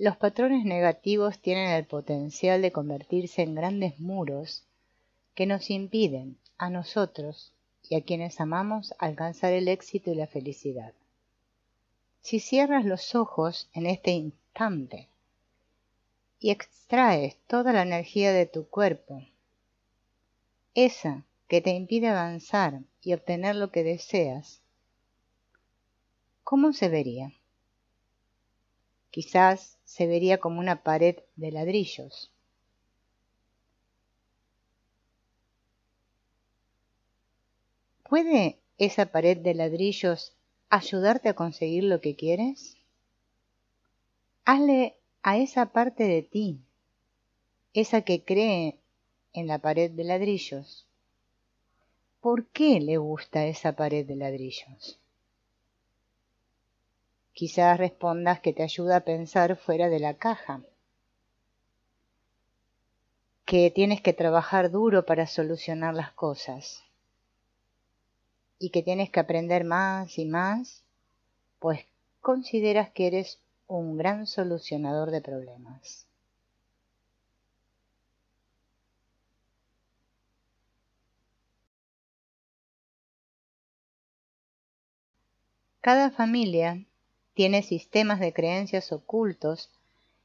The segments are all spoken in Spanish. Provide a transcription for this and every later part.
Los patrones negativos tienen el potencial de convertirse en grandes muros que nos impiden, a nosotros y a quienes amamos, alcanzar el éxito y la felicidad. Si cierras los ojos en este instante y extraes toda la energía de tu cuerpo, esa que te impide avanzar y obtener lo que deseas, ¿cómo se vería? Quizás se vería como una pared de ladrillos. ¿Puede esa pared de ladrillos ayudarte a conseguir lo que quieres? Hazle a esa parte de ti, esa que cree en la pared de ladrillos. ¿Por qué le gusta esa pared de ladrillos? Quizás respondas que te ayuda a pensar fuera de la caja, que tienes que trabajar duro para solucionar las cosas y que tienes que aprender más y más, pues consideras que eres un gran solucionador de problemas. Cada familia tiene sistemas de creencias ocultos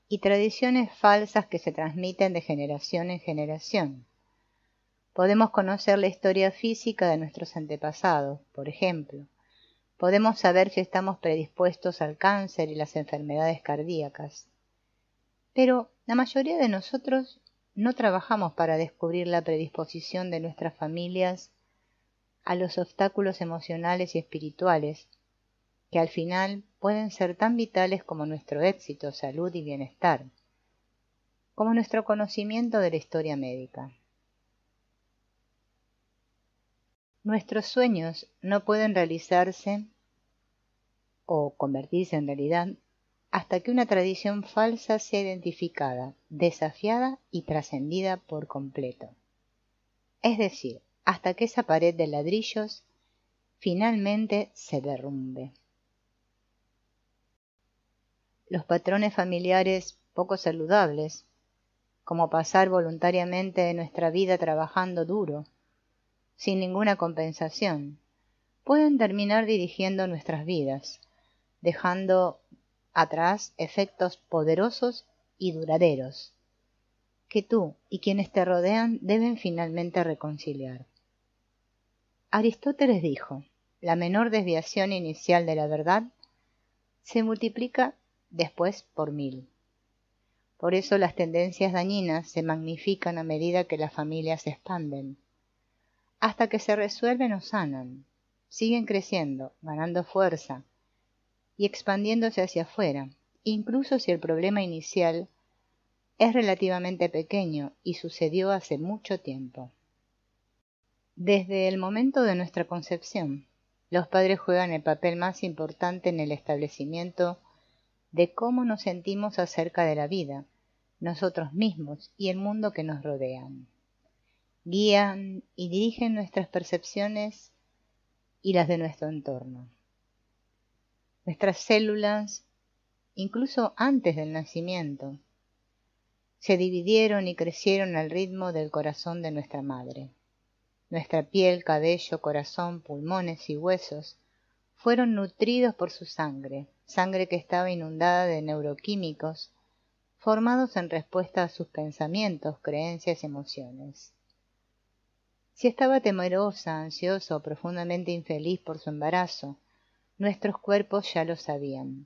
y tradiciones falsas que se transmiten de generación en generación. Podemos conocer la historia física de nuestros antepasados, por ejemplo. Podemos saber si estamos predispuestos al cáncer y las enfermedades cardíacas. Pero la mayoría de nosotros no trabajamos para descubrir la predisposición de nuestras familias a los obstáculos emocionales y espirituales, que al final pueden ser tan vitales como nuestro éxito, salud y bienestar, como nuestro conocimiento de la historia médica. Nuestros sueños no pueden realizarse o convertirse en realidad hasta que una tradición falsa sea identificada, desafiada y trascendida por completo. Es decir, hasta que esa pared de ladrillos finalmente se derrumbe. Los patrones familiares poco saludables, como pasar voluntariamente de nuestra vida trabajando duro, sin ninguna compensación, pueden terminar dirigiendo nuestras vidas, dejando atrás efectos poderosos y duraderos, que tú y quienes te rodean deben finalmente reconciliar. Aristóteles dijo, la menor desviación inicial de la verdad se multiplica después por 1000. Por eso las tendencias dañinas se magnifican a medida que las familias se expanden, hasta que se resuelven o sanan, siguen creciendo, ganando fuerza y expandiéndose hacia afuera, incluso si el problema inicial es relativamente pequeño y sucedió hace mucho tiempo. Desde el momento de nuestra concepción, los padres juegan el papel más importante en el establecimiento de cómo nos sentimos acerca de la vida, nosotros mismos y el mundo que nos rodean. Guían y dirigen nuestras percepciones y las de nuestro entorno. Nuestras células, incluso antes del nacimiento, se dividieron y crecieron al ritmo del corazón de nuestra madre. Nuestra piel, cabello, corazón, pulmones y huesos fueron nutridos por su sangre, sangre que estaba inundada de neuroquímicos formados en respuesta a sus pensamientos, creencias y emociones. Si estaba temerosa, ansiosa o profundamente infeliz por su embarazo, nuestros cuerpos ya lo sabían.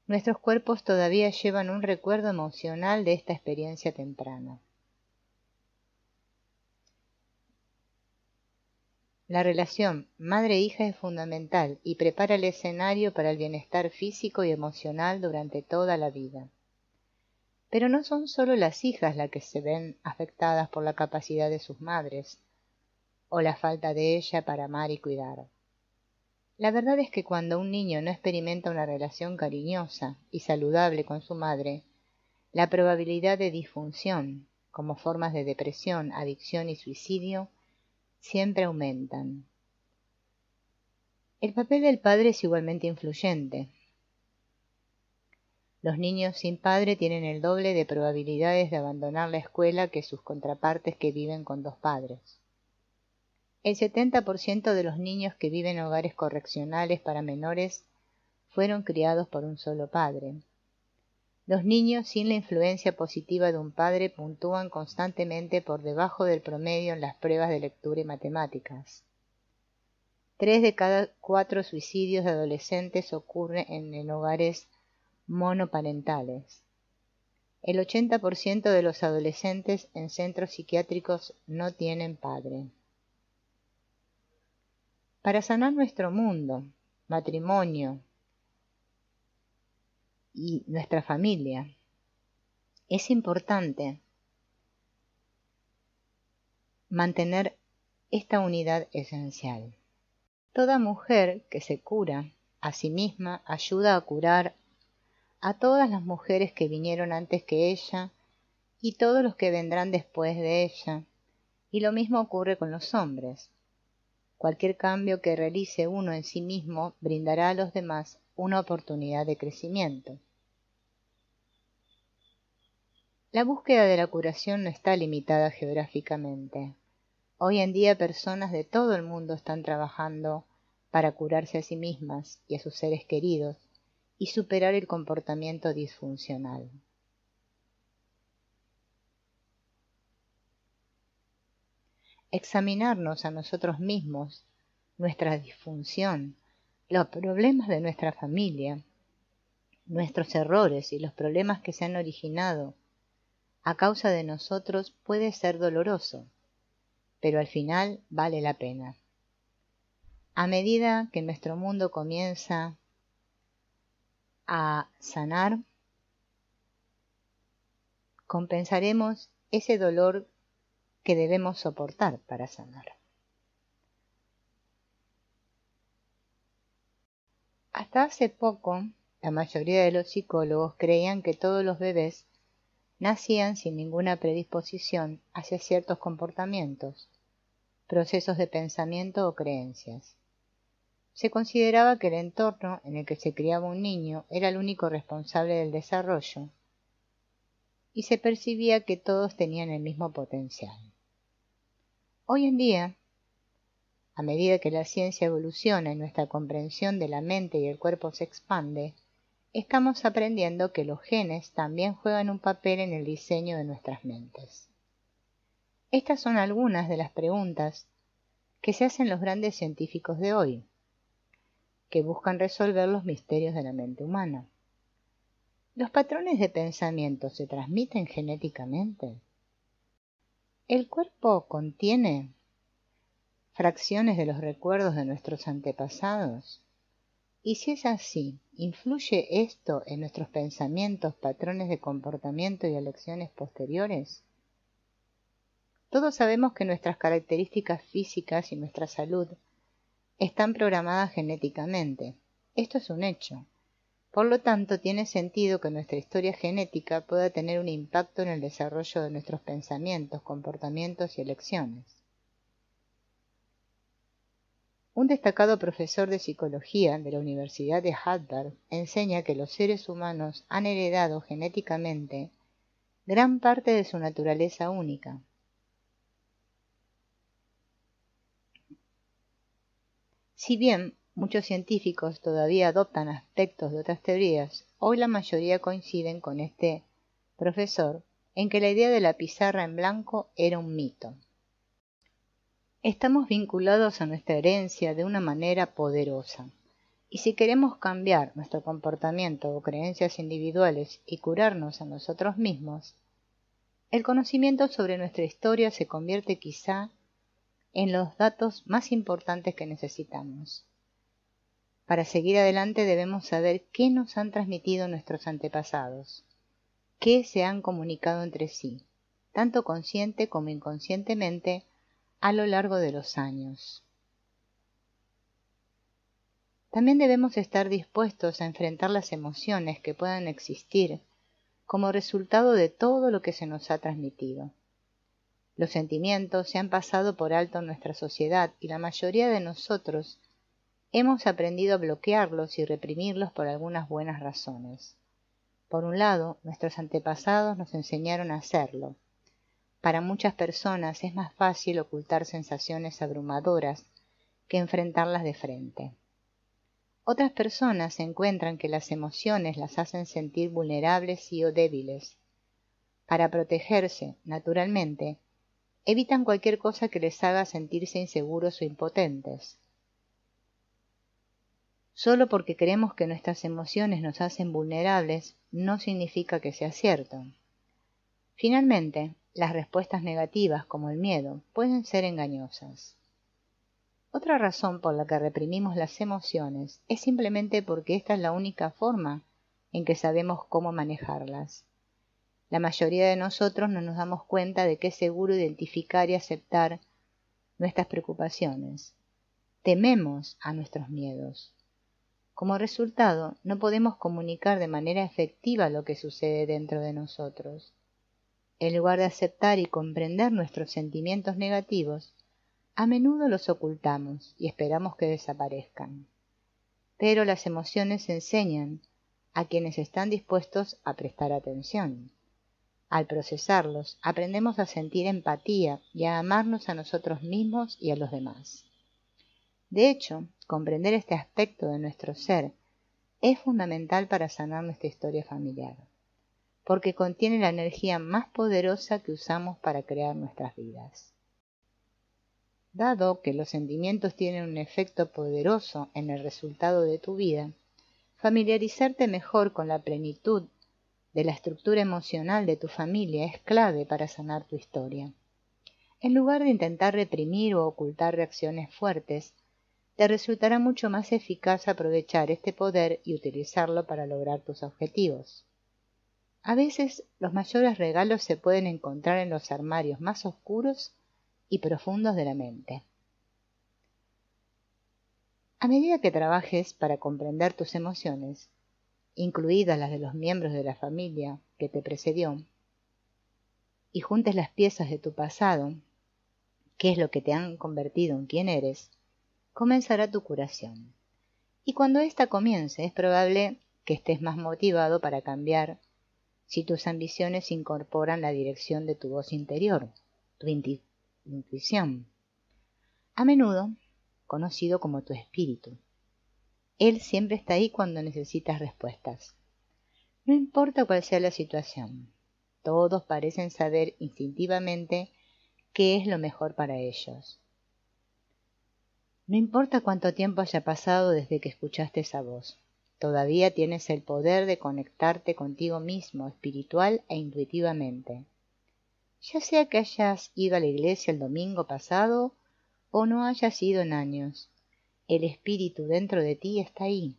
Nuestros cuerpos todavía llevan un recuerdo emocional de esta experiencia temprana. La relación madre-hija es fundamental y prepara el escenario para el bienestar físico y emocional durante toda la vida. Pero no son solo las hijas las que se ven afectadas por la capacidad de sus madres, o la falta de ella para amar y cuidar. La verdad es que cuando un niño no experimenta una relación cariñosa y saludable con su madre, la probabilidad de disfunción, como formas de depresión, adicción y suicidio, siempre aumentan. El papel del padre es igualmente influyente. Los niños sin padre tienen el doble de probabilidades de abandonar la escuela que sus contrapartes que viven con dos padres. El 70% de los niños que viven en hogares correccionales para menores fueron criados por un solo padre. Los niños sin la influencia positiva de un padre puntúan constantemente por debajo del promedio en las pruebas de lectura y matemáticas. 3 de cada 4 suicidios de adolescentes ocurren en hogares monoparentales. El 80% de los adolescentes en centros psiquiátricos no tienen padre. Para sanar nuestro mundo, matrimonio y nuestra familia, es importante mantener esta unidad esencial. Toda mujer que se cura a sí misma ayuda a curar a todas las mujeres que vinieron antes que ella y todos los que vendrán después de ella, y lo mismo ocurre con los hombres. Cualquier cambio que realice uno en sí mismo brindará a los demás una oportunidad de crecimiento. La búsqueda de la curación no está limitada geográficamente. Hoy en día personas de todo el mundo están trabajando para curarse a sí mismas y a sus seres queridos y superar el comportamiento disfuncional. Examinarnos a nosotros mismos, nuestra disfunción, los problemas de nuestra familia, nuestros errores y los problemas que se han originado a causa de nosotros puede ser doloroso, pero al final vale la pena. A medida que nuestro mundo comienza a sanar, compensaremos ese dolor que debemos soportar para sanar. Hasta hace poco, la mayoría de los psicólogos creían que todos los bebés nacían sin ninguna predisposición hacia ciertos comportamientos, procesos de pensamiento o creencias. Se consideraba que el entorno en el que se criaba un niño era el único responsable del desarrollo y se percibía que todos tenían el mismo potencial. Hoy en día, a medida que la ciencia evoluciona y nuestra comprensión de la mente y el cuerpo se expande, estamos aprendiendo que los genes también juegan un papel en el diseño de nuestras mentes. Estas son algunas de las preguntas que se hacen los grandes científicos de hoy, que buscan resolver los misterios de la mente humana. ¿Los patrones de pensamiento se transmiten genéticamente? ¿El cuerpo contiene fracciones de los recuerdos de nuestros antepasados? Y si es así, ¿influye esto en nuestros pensamientos, patrones de comportamiento y elecciones posteriores? Todos sabemos que nuestras características físicas y nuestra salud están programadas genéticamente. Esto es un hecho. Por lo tanto, tiene sentido que nuestra historia genética pueda tener un impacto en el desarrollo de nuestros pensamientos, comportamientos y elecciones. Un destacado profesor de psicología de la Universidad de Harvard enseña que los seres humanos han heredado genéticamente gran parte de su naturaleza única. Si bien muchos científicos todavía adoptan aspectos de otras teorías, hoy la mayoría coinciden con este profesor en que la idea de la pizarra en blanco era un mito. Estamos vinculados a nuestra herencia de una manera poderosa, y si queremos cambiar nuestro comportamiento o creencias individuales y curarnos a nosotros mismos, el conocimiento sobre nuestra historia se convierte quizá en los datos más importantes que necesitamos. Para seguir adelante debemos saber qué nos han transmitido nuestros antepasados, qué se han comunicado entre sí, tanto consciente como inconscientemente, a lo largo de los años. También debemos estar dispuestos a enfrentar las emociones que puedan existir como resultado de todo lo que se nos ha transmitido. Los sentimientos se han pasado por alto en nuestra sociedad y la mayoría de nosotros hemos aprendido a bloquearlos y reprimirlos por algunas buenas razones. Por un lado, nuestros antepasados nos enseñaron a hacerlo. Para muchas personas es más fácil ocultar sensaciones abrumadoras que enfrentarlas de frente. Otras personas encuentran que las emociones las hacen sentir vulnerables y o débiles. Para protegerse, naturalmente, evitan cualquier cosa que les haga sentirse inseguros o impotentes. Solo porque creemos que nuestras emociones nos hacen vulnerables, no significa que sea cierto. Finalmente, las respuestas negativas, como el miedo, pueden ser engañosas. Otra razón por la que reprimimos las emociones es simplemente porque esta es la única forma en que sabemos cómo manejarlas. La mayoría de nosotros no nos damos cuenta de que es seguro identificar y aceptar nuestras preocupaciones. Tememos a nuestros miedos. Como resultado, no podemos comunicar de manera efectiva lo que sucede dentro de nosotros. En lugar de aceptar y comprender nuestros sentimientos negativos, a menudo los ocultamos y esperamos que desaparezcan. Pero las emociones enseñan a quienes están dispuestos a prestar atención. Al procesarlos, aprendemos a sentir empatía y a amarnos a nosotros mismos y a los demás. De hecho, comprender este aspecto de nuestro ser es fundamental para sanar nuestra historia familiar, porque contiene la energía más poderosa que usamos para crear nuestras vidas. Dado que los sentimientos tienen un efecto poderoso en el resultado de tu vida, familiarizarte mejor con la plenitud de la estructura emocional de tu familia es clave para sanar tu historia. En lugar de intentar reprimir o ocultar reacciones fuertes, te resultará mucho más eficaz aprovechar este poder y utilizarlo para lograr tus objetivos. A veces, los mayores regalos se pueden encontrar en los armarios más oscuros y profundos de la mente. A medida que trabajes para comprender tus emociones, incluidas las de los miembros de la familia que te precedió, y juntes las piezas de tu pasado, que es lo que te han convertido en quien eres, comenzará tu curación. Y cuando ésta comience, es probable que estés más motivado para cambiar si tus ambiciones incorporan la dirección de tu voz interior, tu intuición, a menudo conocido como tu espíritu. Él siempre está ahí cuando necesitas respuestas. No importa cuál sea la situación, todos parecen saber instintivamente qué es lo mejor para ellos. No importa cuánto tiempo haya pasado desde que escuchaste esa voz, todavía tienes el poder de conectarte contigo mismo espiritual e intuitivamente. Ya sea que hayas ido a la iglesia el domingo pasado o no hayas ido en años, el espíritu dentro de ti está ahí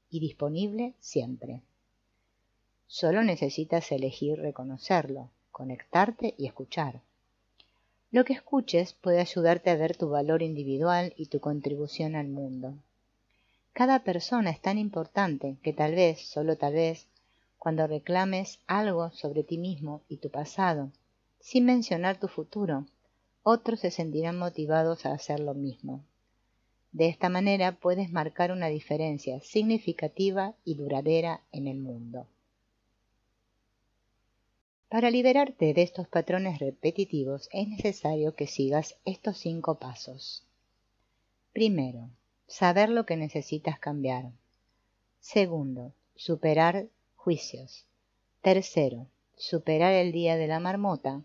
y disponible siempre. Solo necesitas elegir reconocerlo, conectarte y escuchar. Lo que escuches puede ayudarte a ver tu valor individual y tu contribución al mundo. Cada persona es tan importante que tal vez, solo tal vez, cuando reclames algo sobre ti mismo y tu pasado, sin mencionar tu futuro, otros se sentirán motivados a hacer lo mismo. De esta manera puedes marcar una diferencia significativa y duradera en el mundo. Para liberarte de estos patrones repetitivos es necesario que sigas estos 5 pasos. Primero, saber lo que necesitas cambiar. Segundo, superar juicios. Tercero, superar el día de la marmota.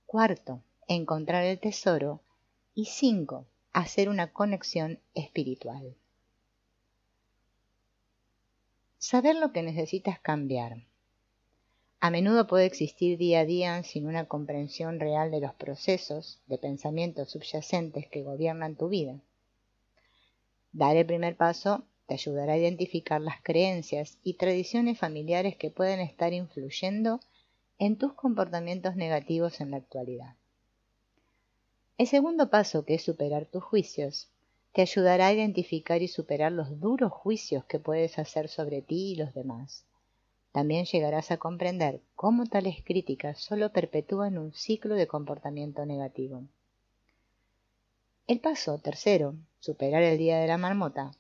Cuarto, encontrar el tesoro. Y 5, hacer una conexión espiritual. Saber lo que necesitas cambiar. A menudo puede existir día a día sin una comprensión real de los procesos de pensamientos subyacentes que gobiernan tu vida. Dar el primer paso te ayudará a identificar las creencias y tradiciones familiares que pueden estar influyendo en tus comportamientos negativos en la actualidad. El segundo paso, que es superar tus juicios, te ayudará a identificar y superar los duros juicios que puedes hacer sobre ti y los demás. También llegarás a comprender cómo tales críticas solo perpetúan un ciclo de comportamiento negativo. El paso tercero, superar el día de la marmota,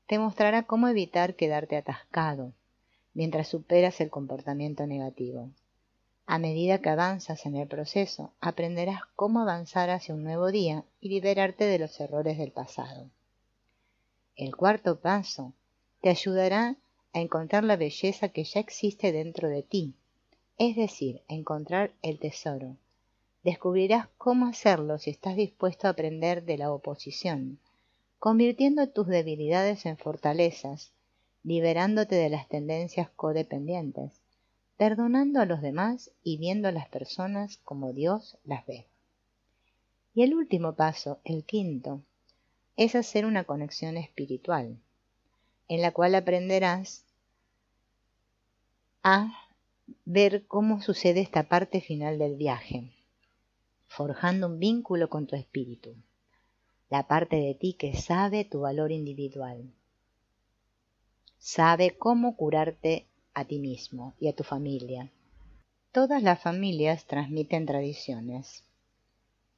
te mostrará cómo evitar quedarte atascado mientras superas el comportamiento negativo. A medida que avanzas en el proceso, aprenderás cómo avanzar hacia un nuevo día y liberarte de los errores del pasado. El cuarto paso te ayudará a encontrar la belleza que ya existe dentro de ti, es decir, a encontrar el tesoro. Descubrirás cómo hacerlo si estás dispuesto a aprender de la oposición, convirtiendo tus debilidades en fortalezas, liberándote de las tendencias codependientes, perdonando a los demás y viendo a las personas como Dios las ve. Y el último paso, el quinto, es hacer una conexión espiritual, en la cual aprenderás a ver cómo sucede esta parte final del viaje, forjando un vínculo con tu espíritu, la parte de ti que sabe tu valor individual, sabe cómo curarte a ti mismo y a tu familia. Todas las familias transmiten tradiciones.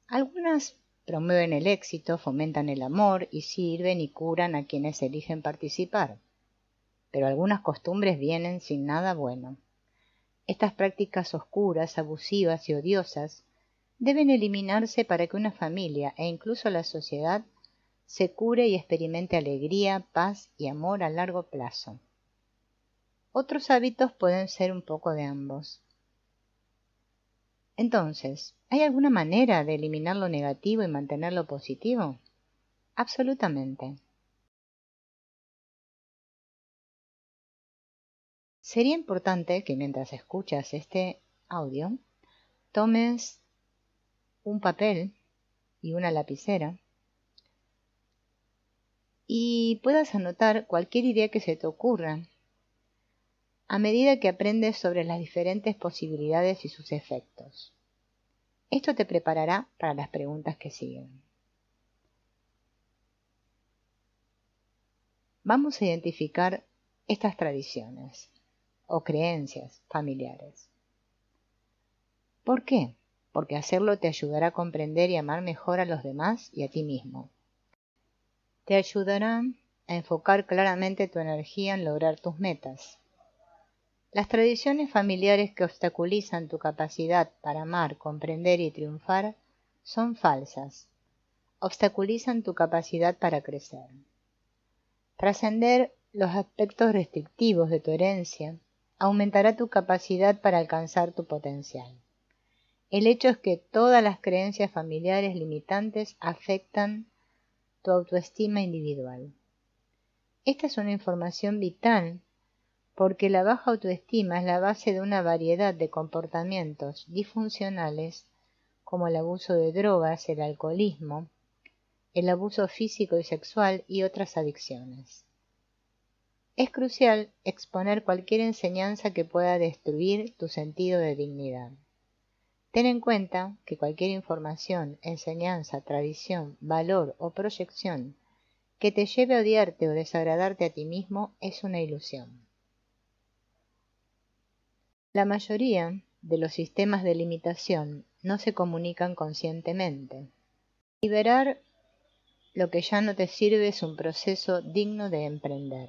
Algunas promueven el éxito, fomentan el amor y sirven y curan a quienes eligen participar. Pero algunas costumbres vienen sin nada bueno. Estas prácticas oscuras, abusivas y odiosas deben eliminarse para que una familia e incluso la sociedad se cure y experimente alegría, paz y amor a largo plazo. Otros hábitos pueden ser un poco de ambos. Entonces, ¿hay alguna manera de eliminar lo negativo y mantener lo positivo? Absolutamente. Sería importante que mientras escuchas este audio, tomes un papel y una lapicera y puedas anotar cualquier idea que se te ocurra a medida que aprendes sobre las diferentes posibilidades y sus efectos. Esto te preparará para las preguntas que siguen. Vamos a identificar estas tradiciones o creencias familiares. ¿Por qué? Porque hacerlo te ayudará a comprender y amar mejor a los demás y a ti mismo. Te ayudará a enfocar claramente tu energía en lograr tus metas. Las tradiciones familiares que obstaculizan tu capacidad para amar, comprender y triunfar son falsas. Obstaculizan tu capacidad para crecer. Trascender los aspectos restrictivos de tu herencia aumentará tu capacidad para alcanzar tu potencial. El hecho es que todas las creencias familiares limitantes afectan tu autoestima individual. Esta es una información vital porque la baja autoestima es la base de una variedad de comportamientos disfuncionales como el abuso de drogas, el alcoholismo, el abuso físico y sexual y otras adicciones. Es crucial exponer cualquier enseñanza que pueda destruir tu sentido de dignidad. Ten en cuenta que cualquier información, enseñanza, tradición, valor o proyección que te lleve a odiarte o desagradarte a ti mismo es una ilusión. La mayoría de los sistemas de limitación no se comunican conscientemente. Liberar lo que ya no te sirve es un proceso digno de emprender.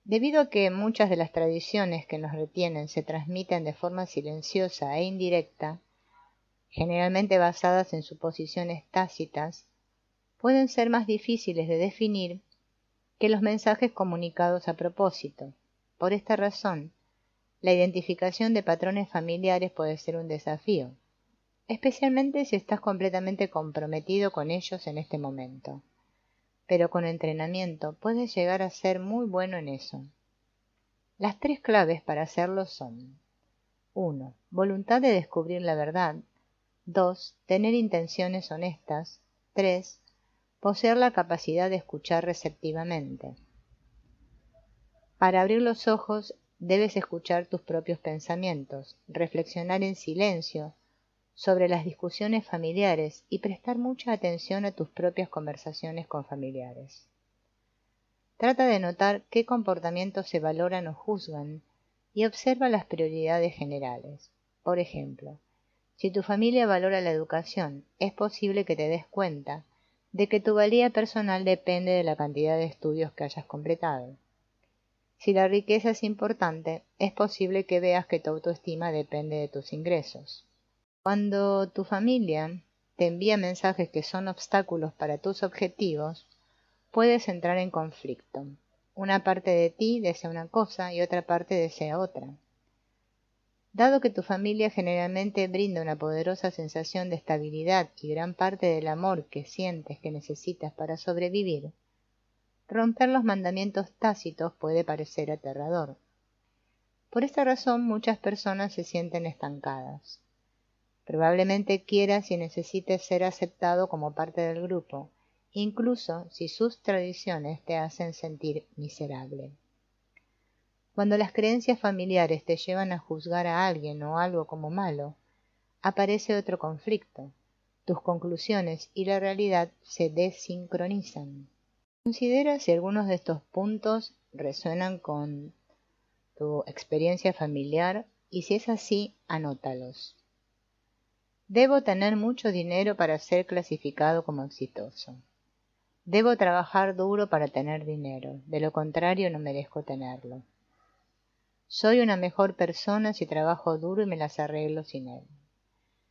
Debido a que muchas de las tradiciones que nos retienen se transmiten de forma silenciosa e indirecta, generalmente basadas en suposiciones tácitas, pueden ser más difíciles de definir que los mensajes comunicados a propósito. Por esta razón, la identificación de patrones familiares puede ser un desafío, especialmente si estás completamente comprometido con ellos en este momento. Pero con entrenamiento puedes llegar a ser muy bueno en eso. Las 3 claves para hacerlo son: 1. Voluntad de descubrir la verdad. 2. Tener intenciones honestas. 3. Poseer la capacidad de escuchar receptivamente. Para abrir los ojos, debes escuchar tus propios pensamientos, reflexionar en silencio sobre las discusiones familiares y prestar mucha atención a tus propias conversaciones con familiares. Trata de notar qué comportamientos se valoran o juzgan y observa las prioridades generales. Por ejemplo, si tu familia valora la educación, es posible que te des cuenta de que tu valía personal depende de la cantidad de estudios que hayas completado. Si la riqueza es importante, es posible que veas que tu autoestima depende de tus ingresos. Cuando tu familia te envía mensajes que son obstáculos para tus objetivos, puedes entrar en conflicto. Una parte de ti desea una cosa y otra parte desea otra. Dado que tu familia generalmente brinda una poderosa sensación de estabilidad y gran parte del amor que sientes que necesitas para sobrevivir, romper los mandamientos tácitos puede parecer aterrador. Por esta razón muchas personas se sienten estancadas. Probablemente quieras y necesites ser aceptado como parte del grupo, incluso si sus tradiciones te hacen sentir miserable. Cuando las creencias familiares te llevan a juzgar a alguien o algo como malo, aparece otro conflicto. Tus conclusiones y la realidad se desincronizan. Considera si algunos de estos puntos resuenan con tu experiencia familiar y si es así, anótalos. Debo tener mucho dinero para ser clasificado como exitoso. Debo trabajar duro para tener dinero, de lo contrario no merezco tenerlo. Soy una mejor persona si trabajo duro y me las arreglo sin él.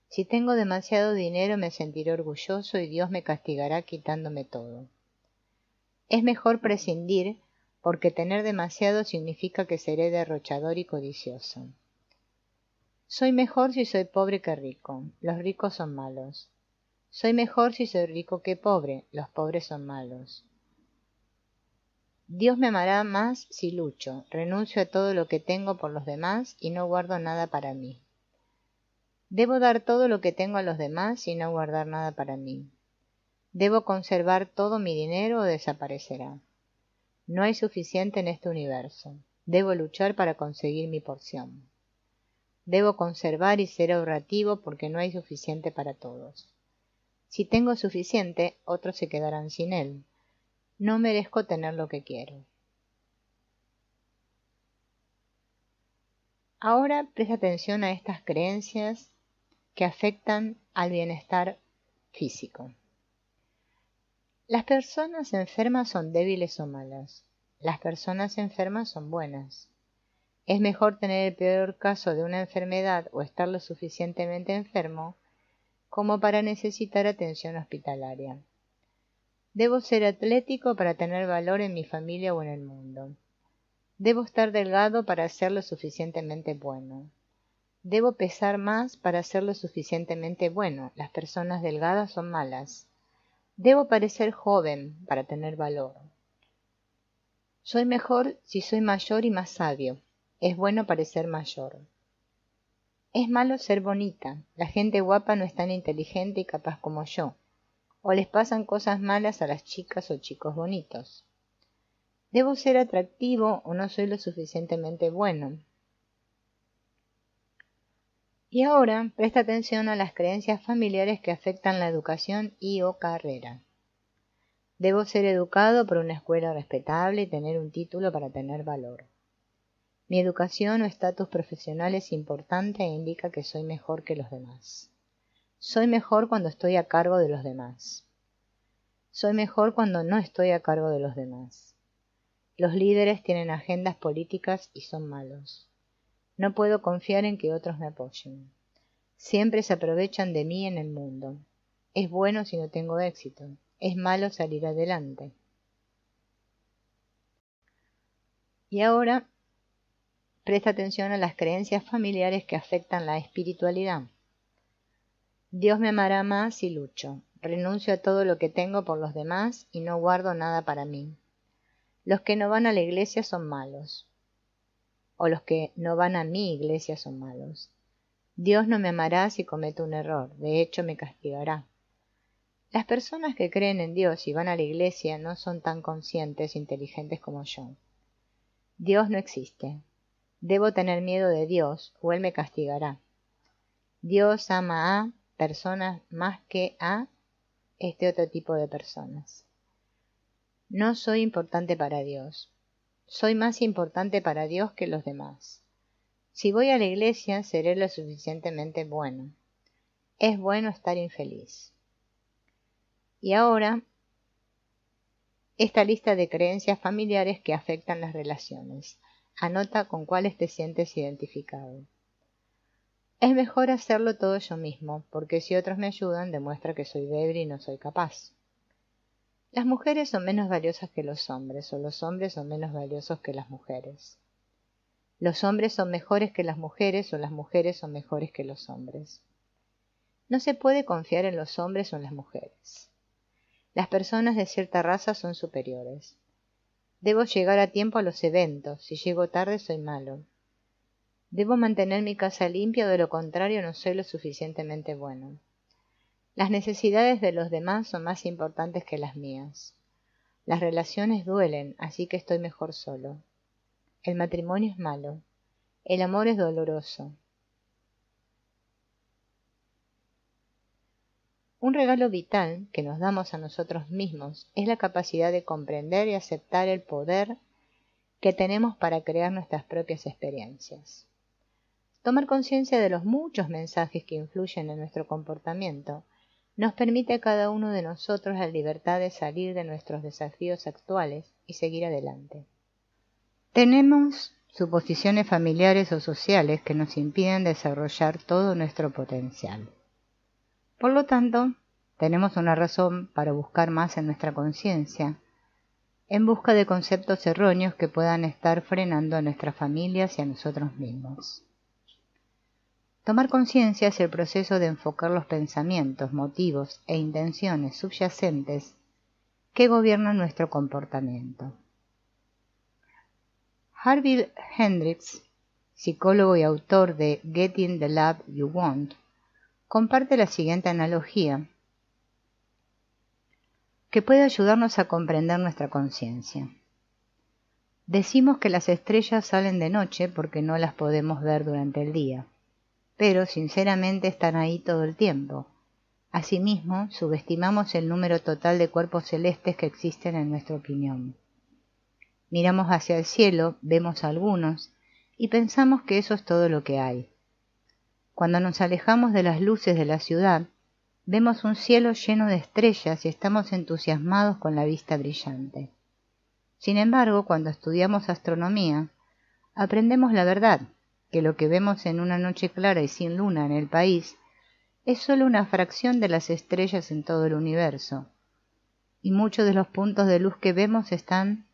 Si tengo demasiado dinero me sentiré orgulloso y Dios me castigará quitándome todo. Es mejor prescindir porque tener demasiado significa que seré derrochador y codicioso. Soy mejor si soy pobre que rico. Los ricos son malos. Soy mejor si soy rico que pobre. Los pobres son malos. Dios me amará más si lucho. Renuncio a todo lo que tengo por los demás y no guardo nada para mí. Debo dar todo lo que tengo a los demás y no guardar nada para mí. Debo conservar todo mi dinero o desaparecerá. No hay suficiente en este universo. Debo luchar para conseguir mi porción. Debo conservar y ser ahorrativo porque no hay suficiente para todos. Si tengo suficiente, otros se quedarán sin él. No merezco tener lo que quiero. Ahora presta atención a estas creencias que afectan al bienestar físico. Las personas enfermas son débiles o malas. Las personas enfermas son buenas. Es mejor tener el peor caso de una enfermedad o estar lo suficientemente enfermo como para necesitar atención hospitalaria. Debo ser atlético para tener valor en mi familia o en el mundo. Debo estar delgado para ser lo suficientemente bueno. Debo pesar más para ser lo suficientemente bueno. Las personas delgadas son malas. Debo parecer joven para tener valor. Soy mejor si soy mayor y más sabio. Es bueno parecer mayor. Es malo ser bonita. La gente guapa no es tan inteligente y capaz como yo. O les pasan cosas malas a las chicas o chicos bonitos. Debo ser atractivo o no soy lo suficientemente bueno. Y ahora presta atención a las creencias familiares que afectan la educación y o carrera. Debo ser educado por una escuela respetable y tener un título para tener valor. Mi educación o estatus profesional es importante e indica que soy mejor que los demás. Soy mejor cuando estoy a cargo de los demás. Soy mejor cuando no estoy a cargo de los demás. Los líderes tienen agendas políticas y son malos. No puedo confiar en que otros me apoyen. Siempre se aprovechan de mí en el mundo. Es bueno si no tengo éxito. Es malo salir adelante. Y ahora presta atención a las creencias familiares que afectan la espiritualidad. Dios me amará más si lucho. Renuncio a todo lo que tengo por los demás y no guardo nada para mí. Los que no van a la iglesia son malos. O los que no van a mi iglesia son malos. Dios no me amará si cometo un error. De hecho, me castigará. Las personas que creen en Dios y van a la iglesia no son tan conscientes e inteligentes como yo. Dios no existe. Debo tener miedo de Dios o Él me castigará. Dios ama a personas más que a este otro tipo de personas. No soy importante para Dios. Soy más importante para Dios que los demás. Si voy a la iglesia, seré lo suficientemente bueno. Es bueno estar infeliz. Y ahora, esta lista de creencias familiares que afectan las relaciones. Anota con cuáles te sientes identificado. Es mejor hacerlo todo yo mismo, porque si otros me ayudan, demuestra que soy débil y no soy capaz. Las mujeres son menos valiosas que los hombres, o los hombres son menos valiosos que las mujeres. Los hombres son mejores que las mujeres, o las mujeres son mejores que los hombres. No se puede confiar en los hombres o en las mujeres. Las personas de cierta raza son superiores. Debo llegar a tiempo a los eventos, si llego tarde soy malo. Debo mantener mi casa limpia, o de lo contrario no soy lo suficientemente bueno. Las necesidades de los demás son más importantes que las mías. Las relaciones duelen, así que estoy mejor solo. El matrimonio es malo. El amor es doloroso. Un regalo vital que nos damos a nosotros mismos es la capacidad de comprender y aceptar el poder que tenemos para crear nuestras propias experiencias. Tomar conciencia de los muchos mensajes que influyen en nuestro comportamiento nos permite a cada uno de nosotros la libertad de salir de nuestros desafíos actuales y seguir adelante. Tenemos suposiciones familiares o sociales que nos impiden desarrollar todo nuestro potencial. Por lo tanto, tenemos una razón para buscar más en nuestra conciencia, en busca de conceptos erróneos que puedan estar frenando a nuestras familias y a nosotros mismos. Tomar conciencia es el proceso de enfocar los pensamientos, motivos e intenciones subyacentes que gobiernan nuestro comportamiento. Harvey Hendrix, psicólogo y autor de Getting the Love You Want, comparte la siguiente analogía que puede ayudarnos a comprender nuestra conciencia. Decimos que las estrellas salen de noche porque no las podemos ver durante el día, pero sinceramente están ahí todo el tiempo. Asimismo, subestimamos el número total de cuerpos celestes que existen en nuestra opinión. Miramos hacia el cielo, vemos algunos, y pensamos que eso es todo lo que hay. Cuando nos alejamos de las luces de la ciudad, vemos un cielo lleno de estrellas y estamos entusiasmados con la vista brillante. Sin embargo, cuando estudiamos astronomía, aprendemos la verdad, que lo que vemos en una noche clara y sin luna en el país es solo una fracción de las estrellas en todo el universo, y muchos de los puntos de luz que vemos están,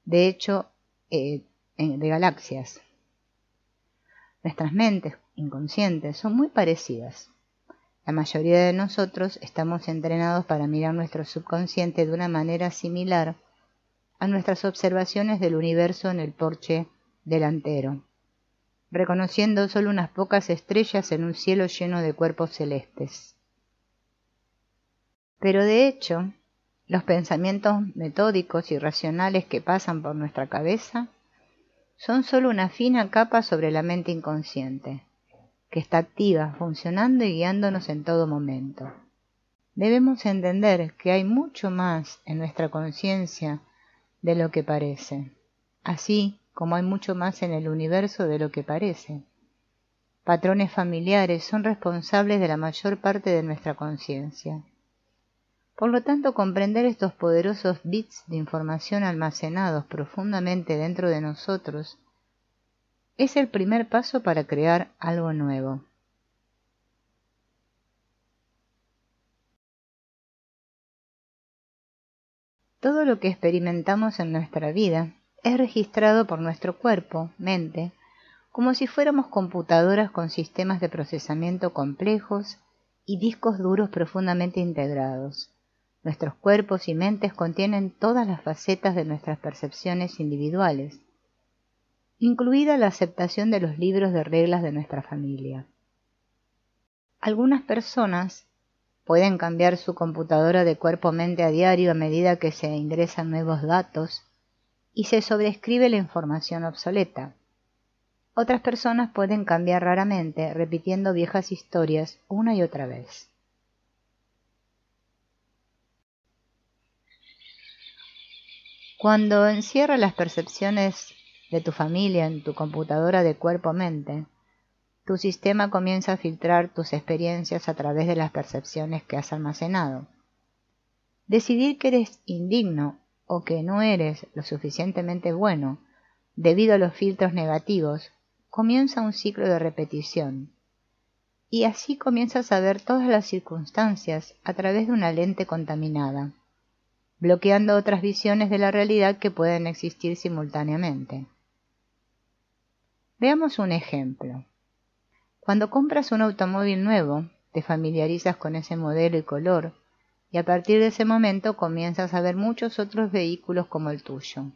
de hecho, de galaxias. Nuestras mentes inconscientes son muy parecidas. La mayoría de nosotros estamos entrenados para mirar nuestro subconsciente de una manera similar a nuestras observaciones del universo en el porche delantero, reconociendo solo unas pocas estrellas en un cielo lleno de cuerpos celestes. Pero de hecho, los pensamientos metódicos y racionales que pasan por nuestra cabeza son solo una fina capa sobre la mente inconsciente, que está activa, funcionando y guiándonos en todo momento. Debemos entender que hay mucho más en nuestra conciencia de lo que parece, así como hay mucho más en el universo de lo que parece. Patrones familiares son responsables de la mayor parte de nuestra conciencia. Por lo tanto, comprender estos poderosos bits de información almacenados profundamente dentro de nosotros es el primer paso para crear algo nuevo. Todo lo que experimentamos en nuestra vida es registrado por nuestro cuerpo, mente, como si fuéramos computadoras con sistemas de procesamiento complejos y discos duros profundamente integrados. Nuestros cuerpos y mentes contienen todas las facetas de nuestras percepciones individuales, incluida la aceptación de los libros de reglas de nuestra familia. Algunas personas pueden cambiar su computadora de cuerpo-mente a diario a medida que se ingresan nuevos datos y se sobreescribe la información obsoleta. Otras personas pueden cambiar raramente, repitiendo viejas historias una y otra vez. Cuando encierras las percepciones de tu familia en tu computadora de cuerpo-mente, tu sistema comienza a filtrar tus experiencias a través de las percepciones que has almacenado. Decidir que eres indigno o que no eres lo suficientemente bueno debido a los filtros negativos comienza un ciclo de repetición. Y así comienzas a ver todas las circunstancias a través de una lente contaminada, bloqueando otras visiones de la realidad que pueden existir simultáneamente. Veamos un ejemplo. Cuando compras un automóvil nuevo, te familiarizas con ese modelo y color, y a partir de ese momento comienzas a ver muchos otros vehículos como el tuyo.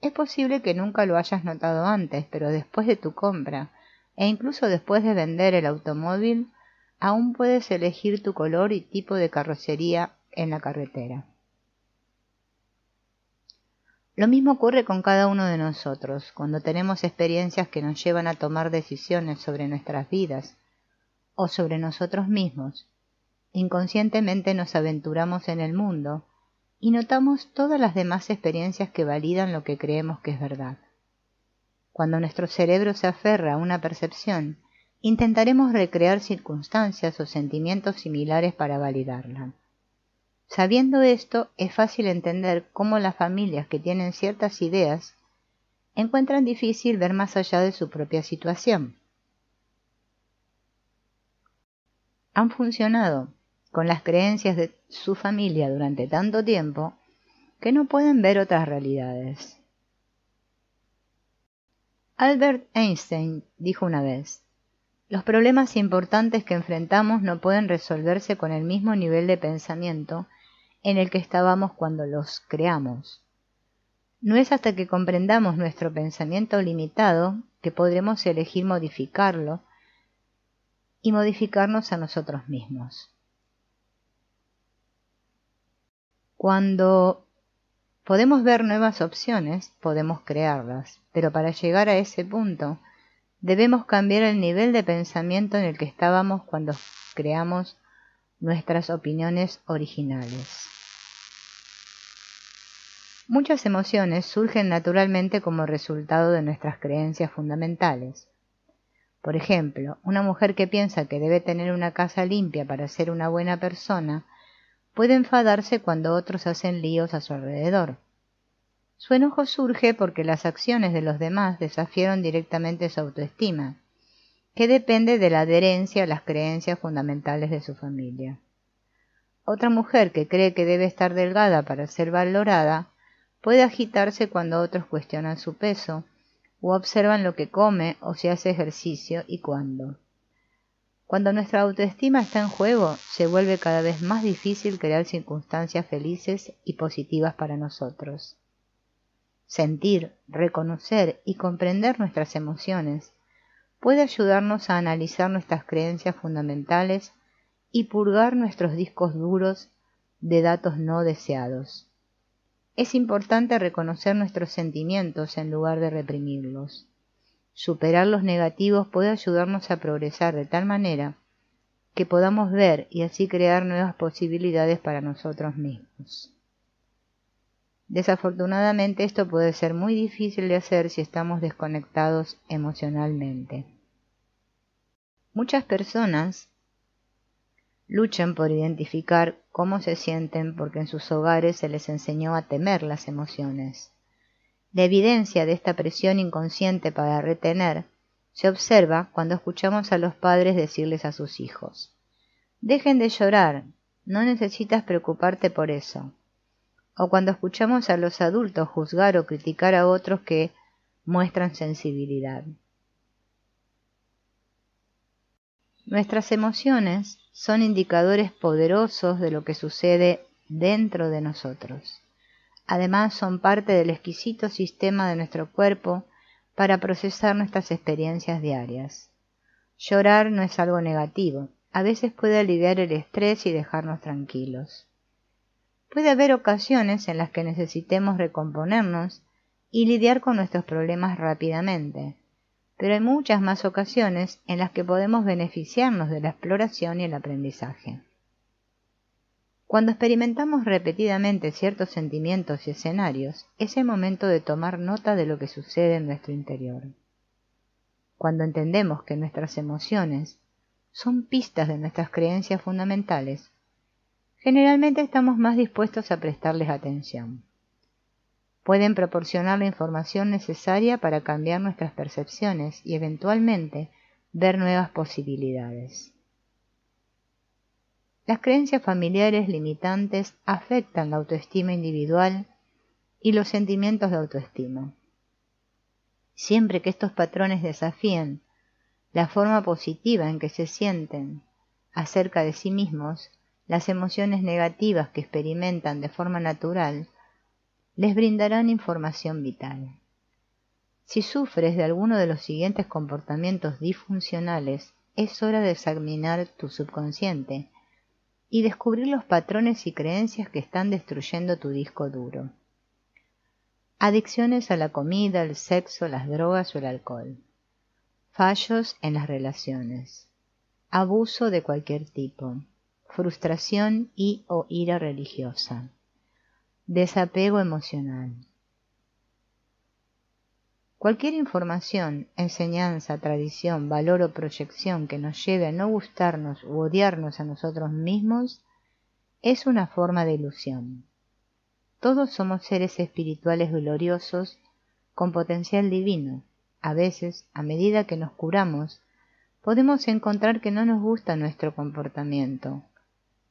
Es posible que nunca lo hayas notado antes, pero después de tu compra, e incluso después de vender el automóvil, aún puedes elegir tu color y tipo de carrocería en la carretera. Lo mismo ocurre con cada uno de nosotros, cuando tenemos experiencias que nos llevan a tomar decisiones sobre nuestras vidas o sobre nosotros mismos. Inconscientemente nos aventuramos en el mundo y notamos todas las demás experiencias que validan lo que creemos que es verdad. Cuando nuestro cerebro se aferra a una percepción, intentaremos recrear circunstancias o sentimientos similares para validarla. Sabiendo esto, es fácil entender cómo las familias que tienen ciertas ideas encuentran difícil ver más allá de su propia situación. Han funcionado con las creencias de su familia durante tanto tiempo que no pueden ver otras realidades. Albert Einstein dijo una vez: los problemas importantes que enfrentamos no pueden resolverse con el mismo nivel de pensamiento en el que estábamos cuando los creamos. No es hasta que comprendamos nuestro pensamiento limitado que podremos elegir modificarlo y modificarnos a nosotros mismos. Cuando podemos ver nuevas opciones, podemos crearlas, pero para llegar a ese punto, debemos cambiar el nivel de pensamiento en el que estábamos cuando creamos nuestras opiniones originales. Muchas emociones surgen naturalmente como resultado de nuestras creencias fundamentales. Por ejemplo, una mujer que piensa que debe tener una casa limpia para ser una buena persona, puede enfadarse cuando otros hacen líos a su alrededor. Su enojo surge porque las acciones de los demás desafiaron directamente su autoestima, que depende de la adherencia a las creencias fundamentales de su familia. Otra mujer que cree que debe estar delgada para ser valorada, puede agitarse cuando otros cuestionan su peso, o observan lo que come o si hace ejercicio y cuándo. Cuando nuestra autoestima está en juego, se vuelve cada vez más difícil crear circunstancias felices y positivas para nosotros. Sentir, reconocer y comprender nuestras emociones puede ayudarnos a analizar nuestras creencias fundamentales y purgar nuestros discos duros de datos no deseados. Es importante reconocer nuestros sentimientos en lugar de reprimirlos. Superar los negativos puede ayudarnos a progresar de tal manera que podamos ver y así crear nuevas posibilidades para nosotros mismos. Desafortunadamente, esto puede ser muy difícil de hacer si estamos desconectados emocionalmente. Muchas personas luchan por identificar cómo se sienten porque en sus hogares se les enseñó a temer las emociones. La evidencia de esta presión inconsciente para retener se observa cuando escuchamos a los padres decirles a sus hijos: «Dejen de llorar, no necesitas preocuparte por eso». O cuando escuchamos a los adultos juzgar o criticar a otros que muestran sensibilidad. Nuestras emociones son indicadores poderosos de lo que sucede dentro de nosotros. Además, son parte del exquisito sistema de nuestro cuerpo para procesar nuestras experiencias diarias. Llorar no es algo negativo, a veces puede aliviar el estrés y dejarnos tranquilos. Puede haber ocasiones en las que necesitemos recomponernos y lidiar con nuestros problemas rápidamente, pero hay muchas más ocasiones en las que podemos beneficiarnos de la exploración y el aprendizaje. Cuando experimentamos repetidamente ciertos sentimientos y escenarios, es el momento de tomar nota de lo que sucede en nuestro interior. Cuando entendemos que nuestras emociones son pistas de nuestras creencias fundamentales, generalmente estamos más dispuestos a prestarles atención. Pueden proporcionar la información necesaria para cambiar nuestras percepciones y eventualmente ver nuevas posibilidades. Las creencias familiares limitantes afectan la autoestima individual y los sentimientos de autoestima. Siempre que estos patrones desafíen la forma positiva en que se sienten acerca de sí mismos, las emociones negativas que experimentan de forma natural les brindarán información vital. Si sufres de alguno de los siguientes comportamientos disfuncionales, es hora de examinar tu subconsciente y descubrir los patrones y creencias que están destruyendo tu disco duro. Adicciones a la comida, el sexo, las drogas o el alcohol. Fallos en las relaciones. Abuso de cualquier tipo. Frustración y o ira religiosa. Desapego emocional. Cualquier información, enseñanza, tradición, valor o proyección que nos lleve a no gustarnos u odiarnos a nosotros mismos es una forma de ilusión. Todos somos seres espirituales gloriosos con potencial divino. A veces, a medida que nos curamos, podemos encontrar que no nos gusta nuestro comportamiento,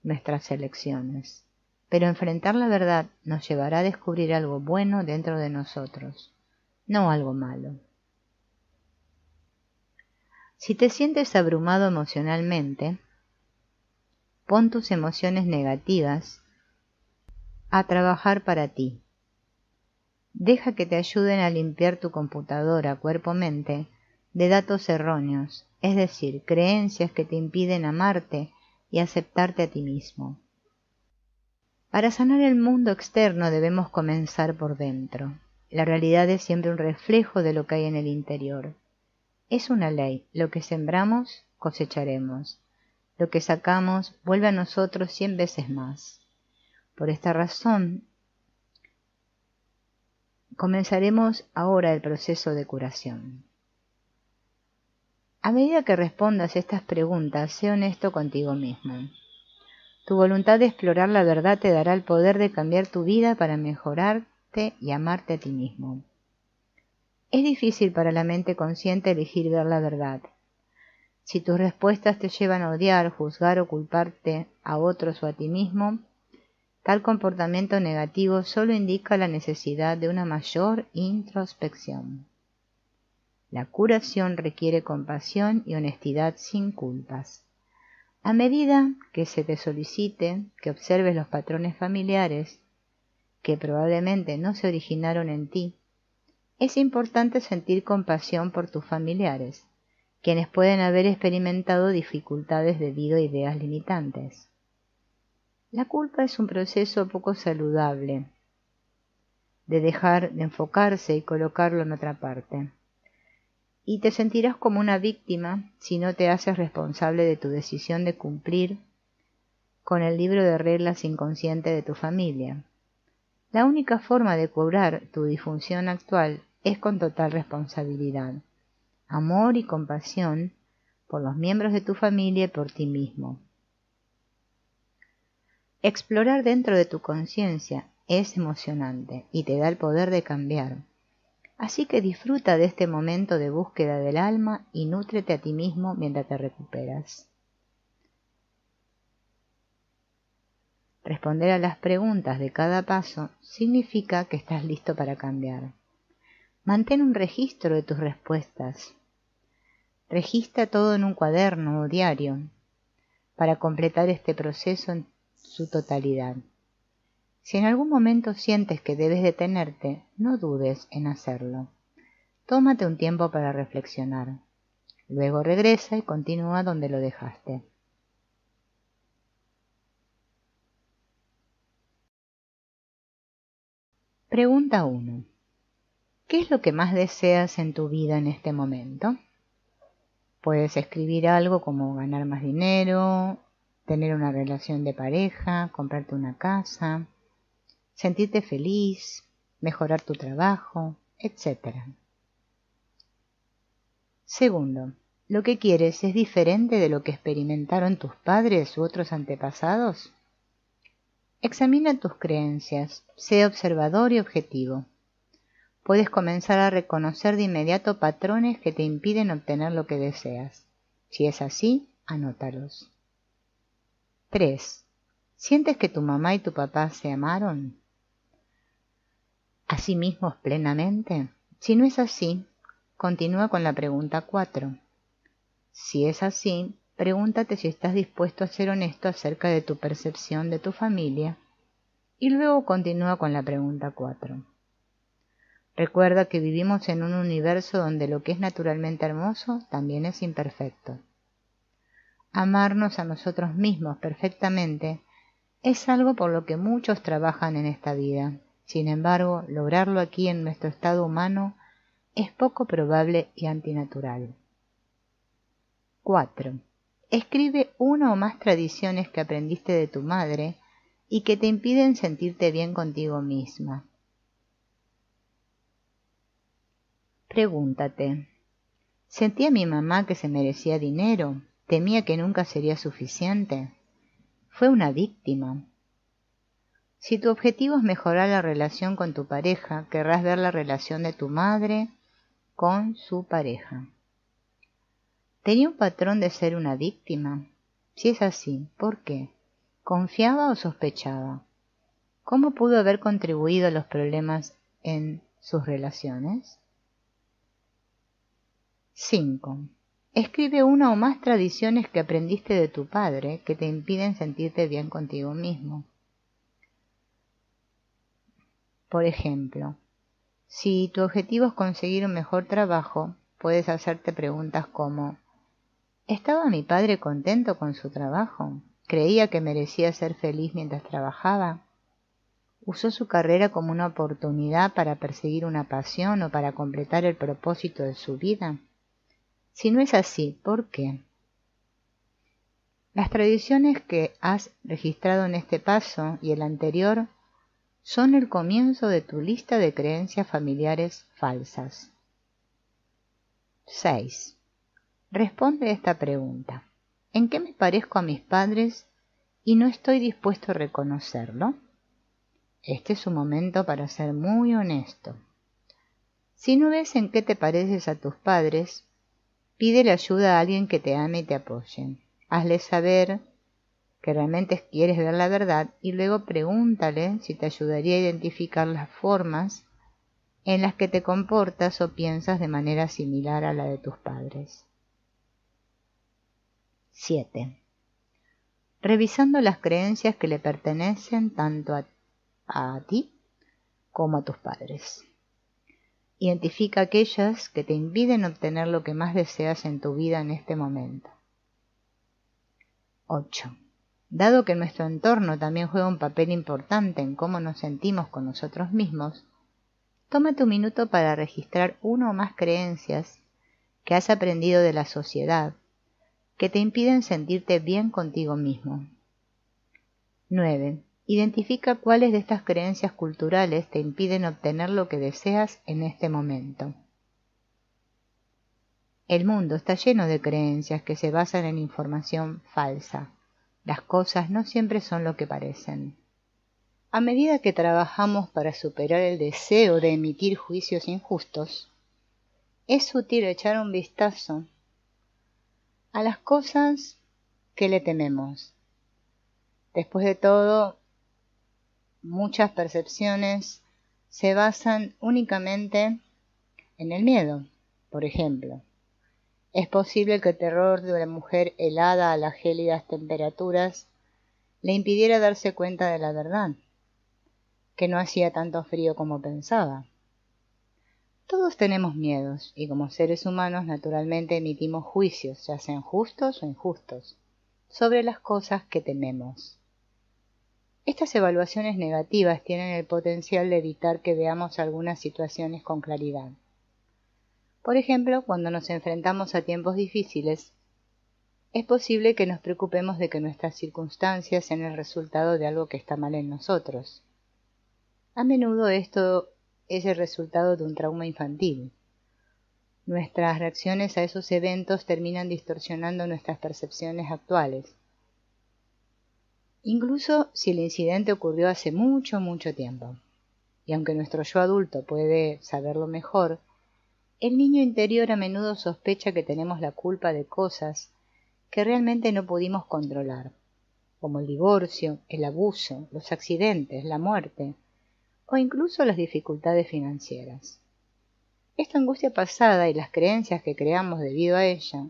nuestras elecciones. Pero enfrentar la verdad nos llevará a descubrir algo bueno dentro de nosotros, no algo malo. Si te sientes abrumado emocionalmente, pon tus emociones negativas a trabajar para ti. Deja que te ayuden a limpiar tu computadora, cuerpo-mente, de datos erróneos, es decir, creencias que te impiden amarte y aceptarte a ti mismo. Para sanar el mundo externo debemos comenzar por dentro. La realidad es siempre un reflejo de lo que hay en el interior. Es una ley, lo que sembramos, cosecharemos. Lo que sacamos vuelve a nosotros 100 veces más. Por esta razón, comenzaremos ahora el proceso de curación. A medida que respondas estas preguntas, sé honesto contigo mismo. Tu voluntad de explorar la verdad te dará el poder de cambiar tu vida para mejorarte y amarte a ti mismo. Es difícil para la mente consciente elegir ver la verdad. Si tus respuestas te llevan a odiar, juzgar o culparte a otros o a ti mismo, tal comportamiento negativo solo indica la necesidad de una mayor introspección. La curación requiere compasión y honestidad sin culpas. A medida que se te solicite que observes los patrones familiares, que probablemente no se originaron en ti, es importante sentir compasión por tus familiares, quienes pueden haber experimentado dificultades debido a ideas limitantes. La culpa es un proceso poco saludable de dejar de enfocarse y colocarlo en otra parte. Y te sentirás como una víctima si no te haces responsable de tu decisión de cumplir con el libro de reglas inconsciente de tu familia. La única forma de curar tu disfunción actual es con total responsabilidad, amor y compasión por los miembros de tu familia y por ti mismo. Explorar dentro de tu conciencia es emocionante y te da el poder de cambiar. Así que disfruta de este momento de búsqueda del alma y nútrete a ti mismo mientras te recuperas. Responder a las preguntas de cada paso significa que estás listo para cambiar. Mantén un registro de tus respuestas. Registra todo en un cuaderno o diario para completar este proceso en su totalidad. Si en algún momento sientes que debes detenerte, no dudes en hacerlo. Tómate un tiempo para reflexionar. Luego regresa y continúa donde lo dejaste. Pregunta 1. ¿Qué es lo que más deseas en tu vida en este momento? Puedes escribir algo como ganar más dinero, tener una relación de pareja, comprarte una casa, sentirte feliz, mejorar tu trabajo, etc. Segundo, ¿lo que quieres es diferente de lo que experimentaron tus padres u otros antepasados? Examina tus creencias, sé observador y objetivo. Puedes comenzar a reconocer de inmediato patrones que te impiden obtener lo que deseas. Si es así, anótalos. 3. ¿Sientes que tu mamá y tu papá se amaron a sí mismos plenamente? Si no es así, continúa con la pregunta 4. Si es así, pregúntate si estás dispuesto a ser honesto acerca de tu percepción de tu familia y luego continúa con la pregunta 4. Recuerda que vivimos en un universo donde lo que es naturalmente hermoso también es imperfecto. Amarnos a nosotros mismos perfectamente es algo por lo que muchos trabajan en esta vida. Sin embargo, lograrlo aquí en nuestro estado humano es poco probable y antinatural. 4. Escribe una o más tradiciones que aprendiste de tu madre y que te impiden sentirte bien contigo misma. Pregúntate, ¿sentía mi mamá que se merecía dinero? ¿Temía que nunca sería suficiente? ¿Fue una víctima? Si tu objetivo es mejorar la relación con tu pareja, querrás ver la relación de tu madre con su pareja. ¿Tenía un patrón de ser una víctima? Si es así, ¿por qué? ¿Confiaba o sospechaba? ¿Cómo pudo haber contribuido a los problemas en sus relaciones? 5. Escribe una o más tradiciones que aprendiste de tu padre que te impiden sentirte bien contigo mismo. Por ejemplo, si tu objetivo es conseguir un mejor trabajo, puedes hacerte preguntas como: ¿estaba mi padre contento con su trabajo? ¿Creía que merecía ser feliz mientras trabajaba? ¿Usó su carrera como una oportunidad para perseguir una pasión o para completar el propósito de su vida? Si no es así, ¿por qué? Las tradiciones que has registrado en este paso y el anterior son el comienzo de tu lista de creencias familiares falsas. 6. Responde esta pregunta: ¿en qué me parezco a mis padres y no estoy dispuesto a reconocerlo? Este es un momento para ser muy honesto. Si no ves en qué te pareces a tus padres, pídele ayuda a alguien que te ame y te apoye. Hazle saber que realmente quieres ver la verdad y luego pregúntale si te ayudaría a identificar las formas en las que te comportas o piensas de manera similar a la de tus padres. 7. Revisando las creencias que le pertenecen tanto a ti como a tus padres. Identifica aquellas que te impiden obtener lo que más deseas en tu vida en este momento. 8. Dado que nuestro entorno también juega un papel importante en cómo nos sentimos con nosotros mismos, tómate un minuto para registrar una o más creencias que has aprendido de la sociedad que te impiden sentirte bien contigo mismo. 9. Identifica cuáles de estas creencias culturales te impiden obtener lo que deseas en este momento. El mundo está lleno de creencias que se basan en información falsa. Las cosas no siempre son lo que parecen. A medida que trabajamos para superar el deseo de emitir juicios injustos, es útil echar un vistazo a las cosas que le tememos. Después de todo, muchas percepciones se basan únicamente en el miedo. Por ejemplo, es posible que el terror de una mujer helada a las gélidas temperaturas le impidiera darse cuenta de la verdad, que no hacía tanto frío como pensaba. Todos tenemos miedos y como seres humanos naturalmente emitimos juicios, ya sean justos o injustos, sobre las cosas que tememos. Estas evaluaciones negativas tienen el potencial de evitar que veamos algunas situaciones con claridad. Por ejemplo, cuando nos enfrentamos a tiempos difíciles, es posible que nos preocupemos de que nuestras circunstancias sean el resultado de algo que está mal en nosotros. A menudo esto es el resultado de un trauma infantil. Nuestras reacciones a esos eventos terminan distorsionando nuestras percepciones actuales. incluso si el incidente ocurrió hace mucho, mucho tiempo. Y aunque nuestro yo adulto puede saberlo mejor, el niño interior a menudo sospecha que tenemos la culpa de cosas que realmente no pudimos controlar, como el divorcio, el abuso, los accidentes, la muerte o incluso las dificultades financieras. Esta angustia pasada y las creencias que creamos debido a ella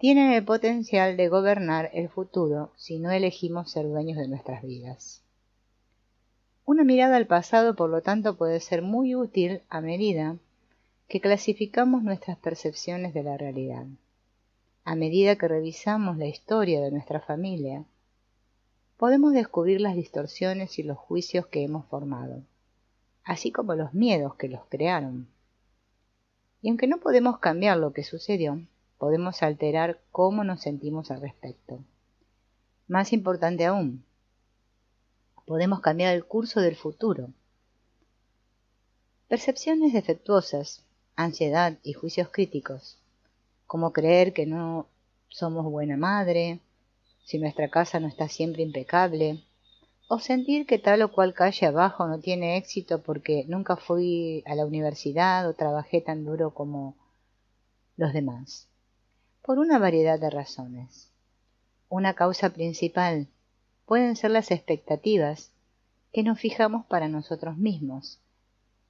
tienen el potencial de gobernar el futuro si no elegimos ser dueños de nuestras vidas. Una mirada al pasado, por lo tanto, puede ser muy útil a medida que clasificamos nuestras percepciones de la realidad. A medida que revisamos la historia de nuestra familia, podemos descubrir las distorsiones y los juicios que hemos formado, así como los miedos que los crearon. Y aunque no podemos cambiar lo que sucedió, podemos alterar cómo nos sentimos al respecto. Más importante aún, podemos cambiar el curso del futuro. Percepciones defectuosas, ansiedad y juicios críticos, como creer que no somos buena madre, si nuestra casa no está siempre impecable, o sentir que tal o cual calle abajo no tiene éxito porque nunca fui a la universidad o trabajé tan duro como los demás, por una variedad de razones. Una causa principal pueden ser las expectativas que nos fijamos para nosotros mismos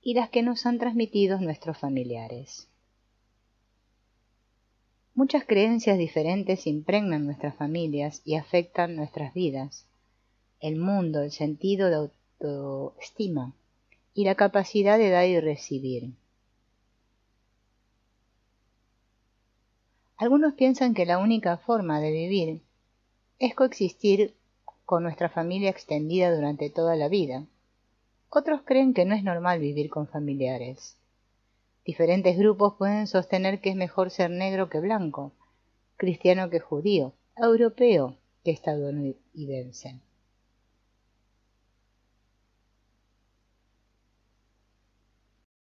y las que nos han transmitido nuestros familiares. Muchas creencias diferentes impregnan nuestras familias y afectan nuestras vidas, el mundo, el sentido de autoestima y la capacidad de dar y recibir. Algunos piensan que la única forma de vivir es coexistir con nuestra familia extendida durante toda la vida. Otros creen que no es normal vivir con familiares. Diferentes grupos pueden sostener que es mejor ser negro que blanco, cristiano que judío, europeo que estadounidense.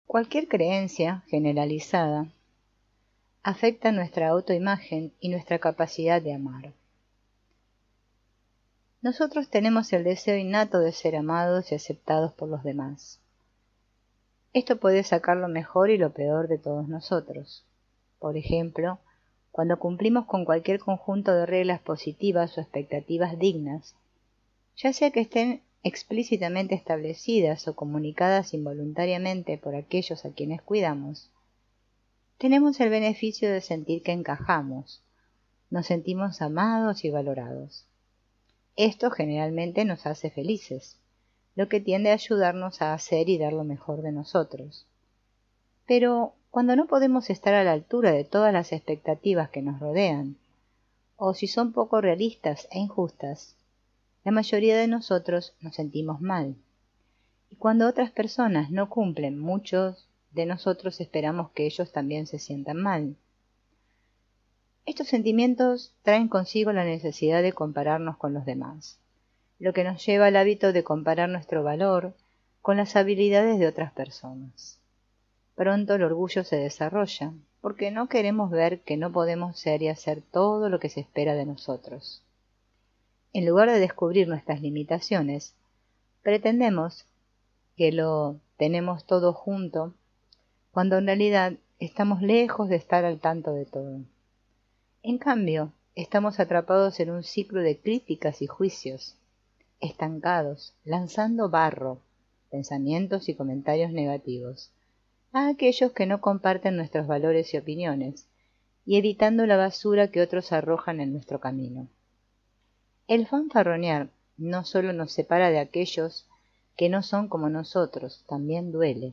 Cualquier creencia generalizada afecta nuestra autoimagen y nuestra capacidad de amar. Nosotros tenemos el deseo innato de ser amados y aceptados por los demás. Esto puede sacar lo mejor y lo peor de todos nosotros. Por ejemplo, cuando cumplimos con cualquier conjunto de reglas positivas o expectativas dignas, ya sea que estén explícitamente establecidas o comunicadas involuntariamente por aquellos a quienes cuidamos, tenemos el beneficio de sentir que encajamos, nos sentimos amados y valorados. Esto generalmente nos hace felices, lo que tiende a ayudarnos a hacer y dar lo mejor de nosotros. Pero cuando no podemos estar a la altura de todas las expectativas que nos rodean, o si son poco realistas e injustas, la mayoría de nosotros nos sentimos mal. Y cuando otras personas no cumplen, muchos de nosotros esperamos que ellos también se sientan mal. Estos sentimientos traen consigo la necesidad de compararnos con los demás, lo que nos lleva al hábito de comparar nuestro valor con las habilidades de otras personas. Pronto el orgullo se desarrolla, porque no queremos ver que no podemos ser y hacer todo lo que se espera de nosotros. En lugar de descubrir nuestras limitaciones, pretendemos que lo tenemos todo junto, cuando en realidad estamos lejos de estar al tanto de todo. En cambio, estamos atrapados en un ciclo de críticas y juicios, estancados, lanzando barro, pensamientos y comentarios negativos, a aquellos que no comparten nuestros valores y opiniones, y evitando la basura que otros arrojan en nuestro camino. El fanfarronear no solo nos separa de aquellos que no son como nosotros, también duele.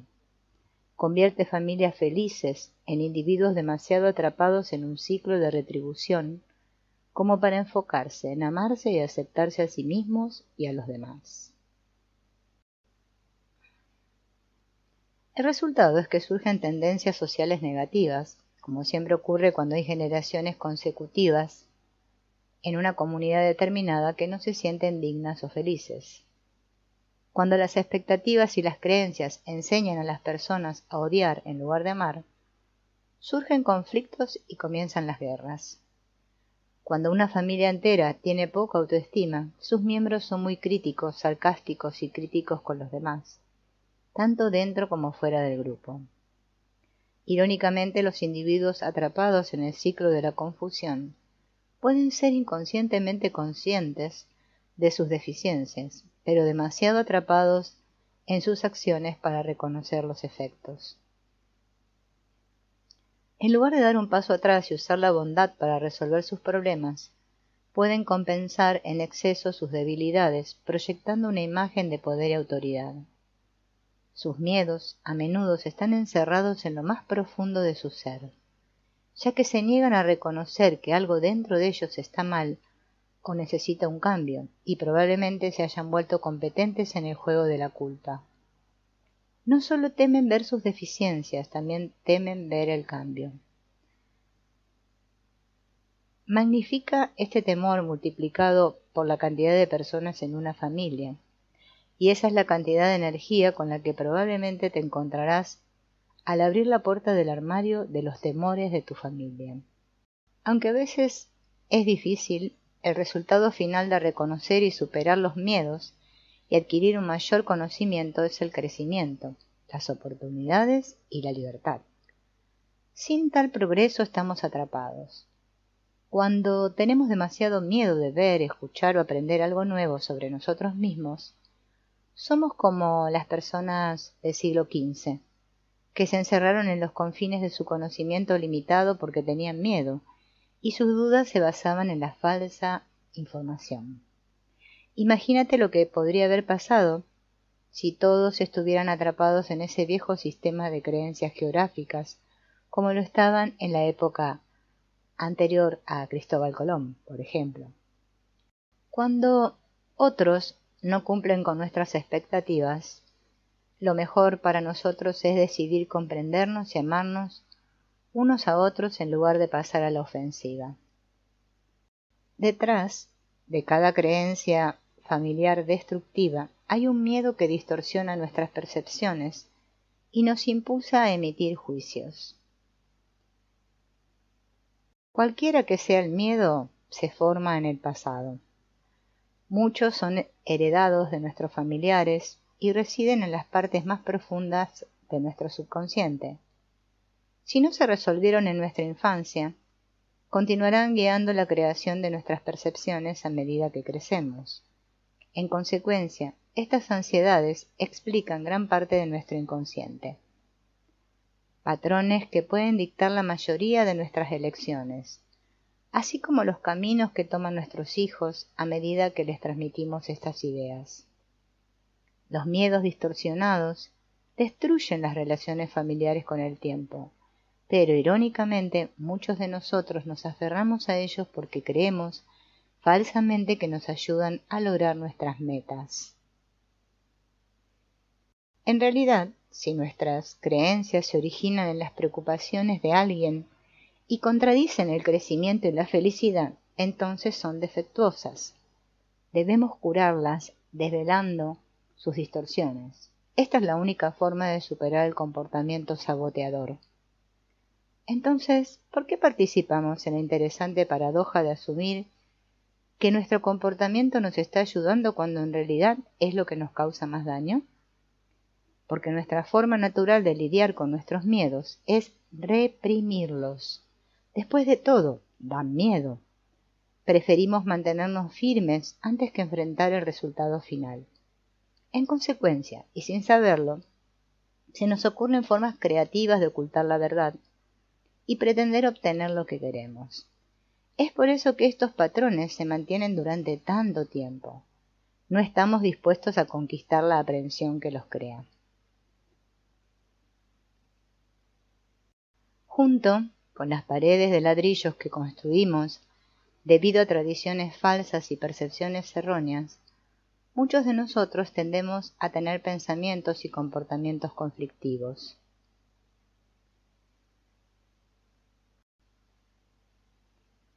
Convierte familias felices en individuos demasiado atrapados en un ciclo de retribución como para enfocarse en amarse y aceptarse a sí mismos y a los demás. El resultado es que surgen tendencias sociales negativas, como siempre ocurre cuando hay generaciones consecutivas en una comunidad determinada que no se sienten dignas o felices. Cuando las expectativas y las creencias enseñan a las personas a odiar en lugar de amar, surgen conflictos y comienzan las guerras. Cuando una familia entera tiene poca autoestima, sus miembros son muy críticos, sarcásticos y críticos con los demás, tanto dentro como fuera del grupo. Irónicamente, los individuos atrapados en el ciclo de la confusión pueden ser inconscientemente conscientes de sus deficiencias, pero demasiado atrapados en sus acciones para reconocer los efectos. En lugar de dar un paso atrás y usar la bondad para resolver sus problemas, pueden compensar en exceso sus debilidades, proyectando una imagen de poder y autoridad. Sus miedos a menudo están encerrados en lo más profundo de su ser, ya que se niegan a reconocer que algo dentro de ellos está mal o necesita un cambio, y probablemente se hayan vuelto competentes en el juego de la culpa. No solo temen ver sus deficiencias, también temen ver el cambio. Magnifica este temor multiplicado por la cantidad de personas en una familia, y esa es la cantidad de energía con la que probablemente te encontrarás al abrir la puerta del armario de los temores de tu familia. Aunque a veces es difícil, el resultado final de reconocer y superar los miedos y adquirir un mayor conocimiento es el crecimiento, las oportunidades y la libertad. Sin tal progreso estamos atrapados. Cuando tenemos demasiado miedo de ver, escuchar o aprender algo nuevo sobre nosotros mismos, somos como las personas del siglo XV, que se encerraron en los confines de su conocimiento limitado porque tenían miedo, y sus dudas se basaban en la falsa información. Imagínate lo que podría haber pasado si todos estuvieran atrapados en ese viejo sistema de creencias geográficas, como lo estaban en la época anterior a Cristóbal Colón, por ejemplo. Cuando otros no cumplen con nuestras expectativas, lo mejor para nosotros es decidir comprendernos y amarnos unos a otros en lugar de pasar a la ofensiva. Detrás de cada creencia familiar destructiva hay un miedo que distorsiona nuestras percepciones y nos impulsa a emitir juicios. Cualquiera que sea el miedo, se forma en el pasado. Muchos son heredados de nuestros familiares y residen en las partes más profundas de nuestro subconsciente. Si no se resolvieron en nuestra infancia, continuarán guiando la creación de nuestras percepciones a medida que crecemos. En consecuencia, estas ansiedades explican gran parte de nuestro inconsciente. Patrones que pueden dictar la mayoría de nuestras elecciones, así como los caminos que toman nuestros hijos a medida que les transmitimos estas ideas. Los miedos distorsionados destruyen las relaciones familiares con el tiempo, pero irónicamente muchos de nosotros nos aferramos a ellos porque creemos falsamente que nos ayudan a lograr nuestras metas. En realidad, si nuestras creencias se originan en las preocupaciones de alguien y contradicen el crecimiento y la felicidad, entonces son defectuosas. Debemos curarlas desvelando sus distorsiones. Esta es la única forma de superar el comportamiento saboteador. Entonces, ¿por qué participamos en la interesante paradoja de asumir que nuestro comportamiento nos está ayudando cuando en realidad es lo que nos causa más daño? Porque nuestra forma natural de lidiar con nuestros miedos es reprimirlos. Después de todo, dan miedo. Preferimos mantenernos firmes antes que enfrentar el resultado final. En consecuencia, y sin saberlo, se nos ocurren formas creativas de ocultar la verdad y pretender obtener lo que queremos. Es por eso que estos patrones se mantienen durante tanto tiempo. No estamos dispuestos a conquistar la aprensión que los crea. Junto con las paredes de ladrillos que construimos debido a tradiciones falsas y percepciones erróneas, muchos de nosotros tendemos a tener pensamientos y comportamientos conflictivos.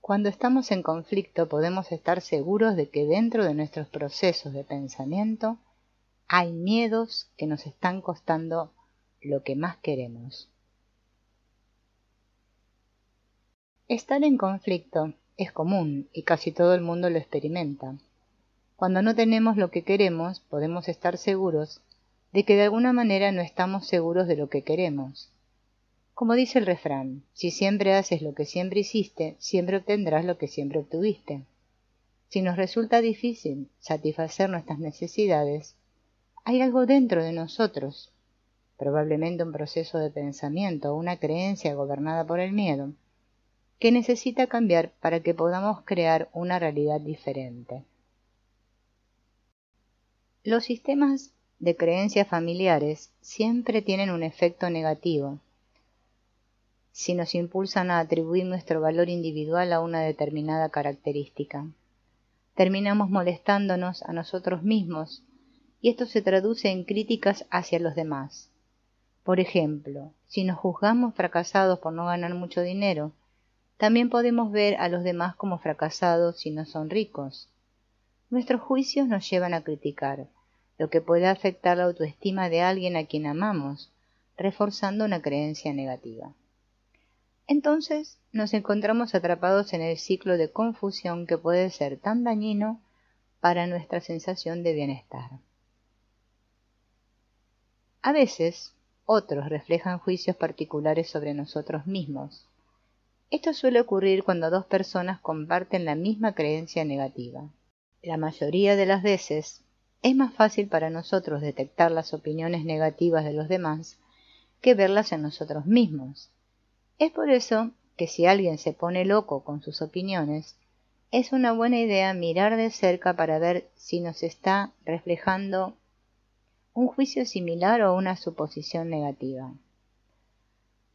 Cuando estamos en conflicto podemos estar seguros de que dentro de nuestros procesos de pensamiento hay miedos que nos están costando lo que más queremos. Estar en conflicto es común y casi todo el mundo lo experimenta. Cuando no tenemos lo que queremos, podemos estar seguros de que de alguna manera no estamos seguros de lo que queremos. Como dice el refrán, si siempre haces lo que siempre hiciste, siempre obtendrás lo que siempre obtuviste. Si nos resulta difícil satisfacer nuestras necesidades, hay algo dentro de nosotros, probablemente un proceso de pensamiento o una creencia gobernada por el miedo, que necesita cambiar para que podamos crear una realidad diferente. Los sistemas de creencias familiares siempre tienen un efecto negativo si nos impulsan a atribuir nuestro valor individual a una determinada característica. Terminamos molestándonos a nosotros mismos y esto se traduce en críticas hacia los demás. Por ejemplo, si nos juzgamos fracasados por no ganar mucho dinero, también podemos ver a los demás como fracasados si no son ricos. Nuestros juicios nos llevan a criticar, lo que puede afectar la autoestima de alguien a quien amamos, reforzando una creencia negativa. Entonces nos encontramos atrapados en el ciclo de confusión que puede ser tan dañino para nuestra sensación de bienestar. A veces, otros reflejan juicios particulares sobre nosotros mismos. Esto suele ocurrir cuando dos personas comparten la misma creencia negativa. La mayoría de las veces, es más fácil para nosotros detectar las opiniones negativas de los demás que verlas en nosotros mismos. Es por eso que si alguien se pone loco con sus opiniones, es una buena idea mirar de cerca para ver si nos está reflejando un juicio similar o una suposición negativa.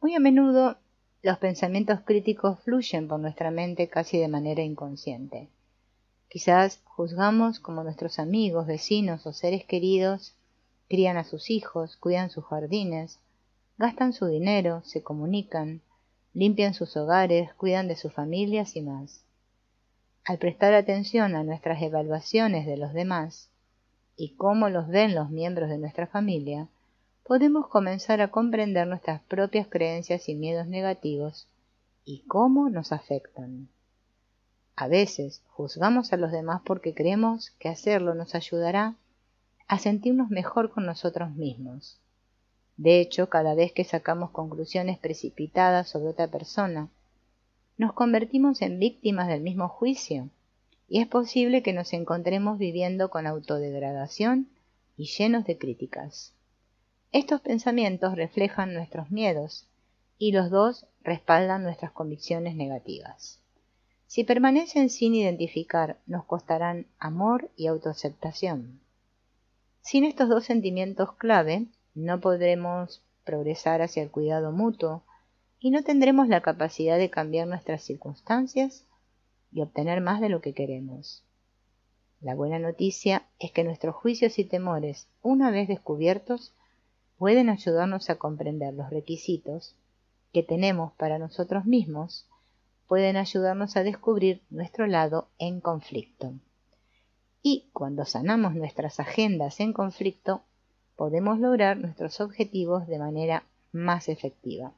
Muy a menudo, los pensamientos críticos fluyen por nuestra mente casi de manera inconsciente. Quizás juzgamos como nuestros amigos, vecinos o seres queridos crían a sus hijos, cuidan sus jardines, gastan su dinero, se comunican, limpian sus hogares, cuidan de sus familias y más. Al prestar atención a nuestras evaluaciones de los demás y cómo los ven los miembros de nuestra familia, podemos comenzar a comprender nuestras propias creencias y miedos negativos y cómo nos afectan. A veces juzgamos a los demás porque creemos que hacerlo nos ayudará a sentirnos mejor con nosotros mismos. De hecho, cada vez que sacamos conclusiones precipitadas sobre otra persona, nos convertimos en víctimas del mismo juicio, y es posible que nos encontremos viviendo con autodegradación y llenos de críticas. Estos pensamientos reflejan nuestros miedos, y los dos respaldan nuestras convicciones negativas. Si permanecen sin identificar, nos costarán amor y autoaceptación. Sin estos dos sentimientos clave, no podremos progresar hacia el cuidado mutuo y no tendremos la capacidad de cambiar nuestras circunstancias y obtener más de lo que queremos. La buena noticia es que nuestros juicios y temores, una vez descubiertos, pueden ayudarnos a comprender los requisitos que tenemos para nosotros mismos, pueden ayudarnos a descubrir nuestro lado en conflicto. Y cuando sanamos nuestras agendas en conflicto, podemos lograr nuestros objetivos de manera más efectiva.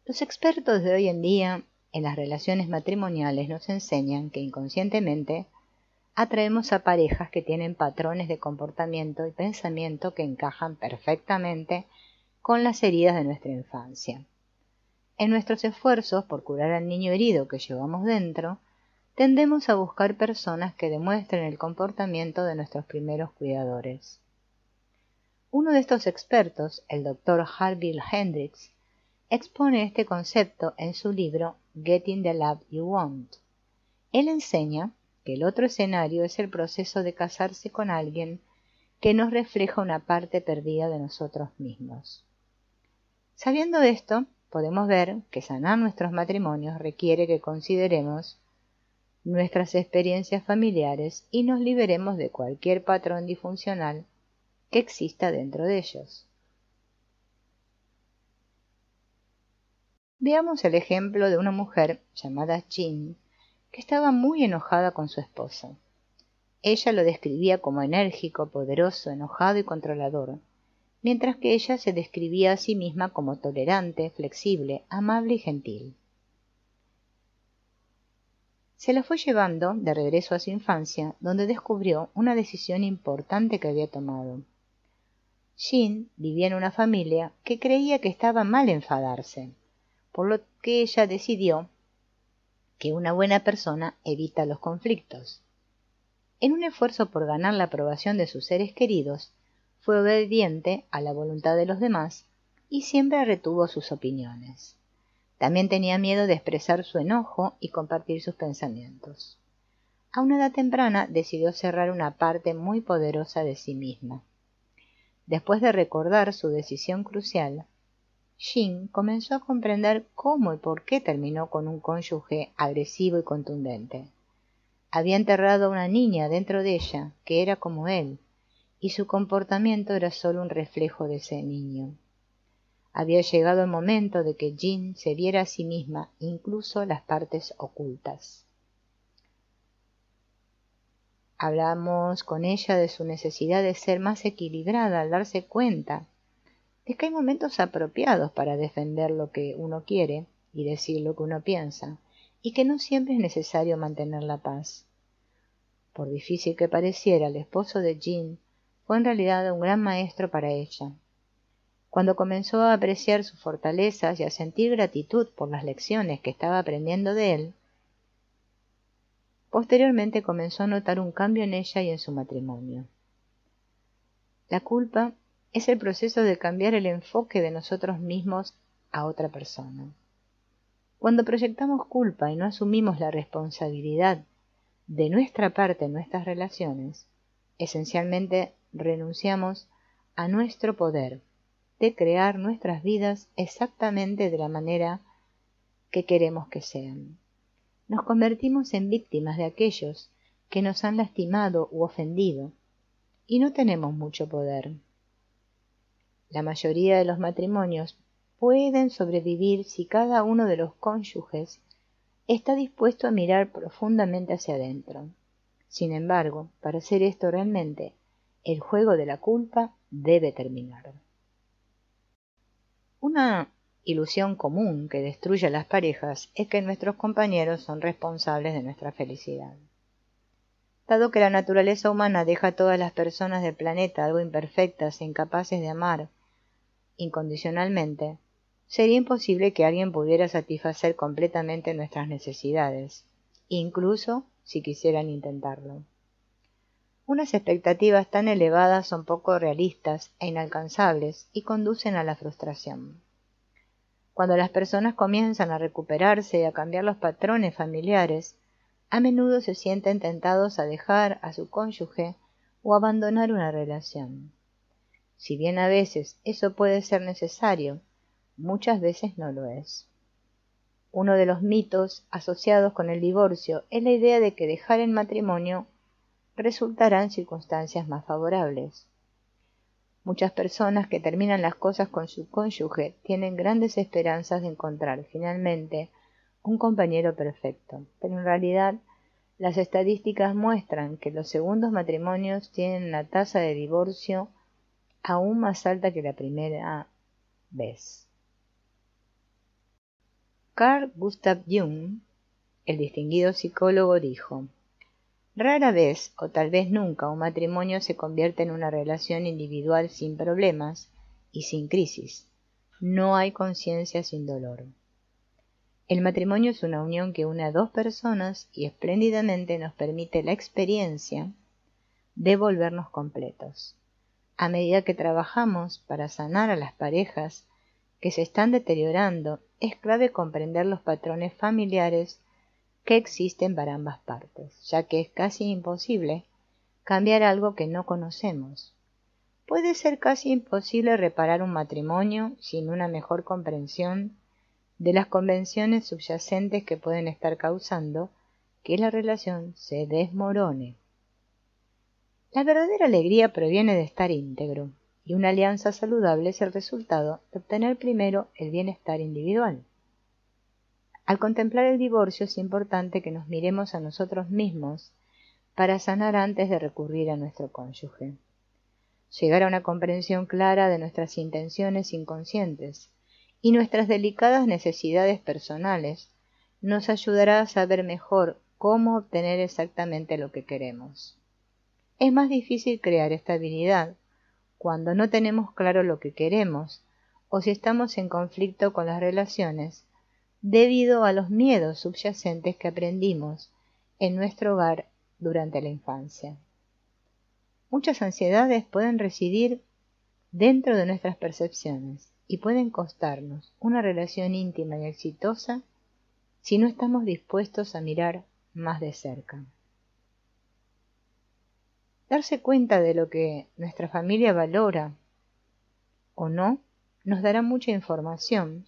Los expertos de hoy en día en las relaciones matrimoniales nos enseñan que inconscientemente atraemos a parejas que tienen patrones de comportamiento y pensamiento que encajan perfectamente con las heridas de nuestra infancia. En nuestros esfuerzos por curar al niño herido que llevamos dentro, tendemos a buscar personas que demuestren el comportamiento de nuestros primeros cuidadores. Uno de estos expertos, el Dr. Harville Hendrix, expone este concepto en su libro Getting the Love You Want. Él enseña que el otro escenario es el proceso de casarse con alguien que nos refleja una parte perdida de nosotros mismos. Sabiendo esto, podemos ver que sanar nuestros matrimonios requiere que consideremos nuestras experiencias familiares y nos liberemos de cualquier patrón disfuncional que exista dentro de ellos. Veamos el ejemplo de una mujer llamada Jean que estaba muy enojada con su esposo. Ella lo describía como enérgico, poderoso, enojado y controlador, mientras que ella se describía a sí misma como tolerante, flexible, amable y gentil. Se la fue llevando de regreso a su infancia, donde descubrió una decisión importante que había tomado. Jin vivía en una familia que creía que estaba mal enfadarse, por lo que ella decidió que una buena persona evita los conflictos. En un esfuerzo por ganar la aprobación de sus seres queridos, fue obediente a la voluntad de los demás y siempre retuvo sus opiniones. También tenía miedo de expresar su enojo y compartir sus pensamientos. A una edad temprana decidió cerrar una parte muy poderosa de sí misma. Después de recordar su decisión crucial, Jin comenzó a comprender cómo y por qué terminó con un cónyuge agresivo y contundente. Había enterrado a una niña dentro de ella que era como él, y su comportamiento era solo un reflejo de ese niño. Había llegado el momento de que Jin se viera a sí misma, incluso las partes ocultas. Hablamos con ella de su necesidad de ser más equilibrada al darse cuenta de que hay momentos apropiados para defender lo que uno quiere y decir lo que uno piensa, y que no siempre es necesario mantener la paz. Por difícil que pareciera, el esposo de Jin fue en realidad un gran maestro para ella. Cuando comenzó a apreciar sus fortalezas y a sentir gratitud por las lecciones que estaba aprendiendo de él, posteriormente comenzó a notar un cambio en ella y en su matrimonio. La culpa es el proceso de cambiar el enfoque de nosotros mismos a otra persona. Cuando proyectamos culpa y no asumimos la responsabilidad de nuestra parte en nuestras relaciones, esencialmente renunciamos a nuestro poder de crear nuestras vidas exactamente de la manera que queremos que sean. Nos convertimos en víctimas de aquellos que nos han lastimado u ofendido, y no tenemos mucho poder. La mayoría de los matrimonios pueden sobrevivir si cada uno de los cónyuges está dispuesto a mirar profundamente hacia adentro. Sin embargo, para hacer esto realmente, el juego de la culpa debe terminar. Una ilusión común que destruye a las parejas es que nuestros compañeros son responsables de nuestra felicidad. Dado que la naturaleza humana deja a todas las personas del planeta algo imperfectas e incapaces de amar incondicionalmente, sería imposible que alguien pudiera satisfacer completamente nuestras necesidades, incluso si quisieran intentarlo. Unas expectativas tan elevadas son poco realistas e inalcanzables y conducen a la frustración. Cuando las personas comienzan a recuperarse y a cambiar los patrones familiares, a menudo se sienten tentados a dejar a su cónyuge o abandonar una relación. Si bien a veces eso puede ser necesario, muchas veces no lo es. Uno de los mitos asociados con el divorcio es la idea de que dejar el matrimonio resultará en circunstancias más favorables. Muchas personas que terminan las cosas con su cónyuge tienen grandes esperanzas de encontrar finalmente un compañero perfecto, pero en realidad las estadísticas muestran que los segundos matrimonios tienen una tasa de divorcio aún más alta que la primera vez. Carl Gustav Jung, el distinguido psicólogo, dijo: rara vez, o tal vez nunca, un matrimonio se convierte en una relación individual sin problemas y sin crisis. No hay conciencia sin dolor. El matrimonio es una unión que une a dos personas y espléndidamente nos permite la experiencia de volvernos completos. A medida que trabajamos para sanar a las parejas que se están deteriorando, es clave comprender los patrones familiares que existen para ambas partes, ya que es casi imposible cambiar algo que no conocemos. Puede ser casi imposible reparar un matrimonio sin una mejor comprensión de las convenciones subyacentes que pueden estar causando que la relación se desmorone. La verdadera alegría proviene de estar íntegro, y una alianza saludable es el resultado de obtener primero el bienestar individual. Al contemplar el divorcio es importante que nos miremos a nosotros mismos para sanar antes de recurrir a nuestro cónyuge. Llegar a una comprensión clara de nuestras intenciones inconscientes y nuestras delicadas necesidades personales nos ayudará a saber mejor cómo obtener exactamente lo que queremos. Es más difícil crear estabilidad cuando no tenemos claro lo que queremos o si estamos en conflicto con las relaciones debido a los miedos subyacentes que aprendimos en nuestro hogar durante la infancia. Muchas ansiedades pueden residir dentro de nuestras percepciones y pueden costarnos una relación íntima y exitosa si no estamos dispuestos a mirar más de cerca. Darse cuenta de lo que nuestra familia valora o no nos dará mucha información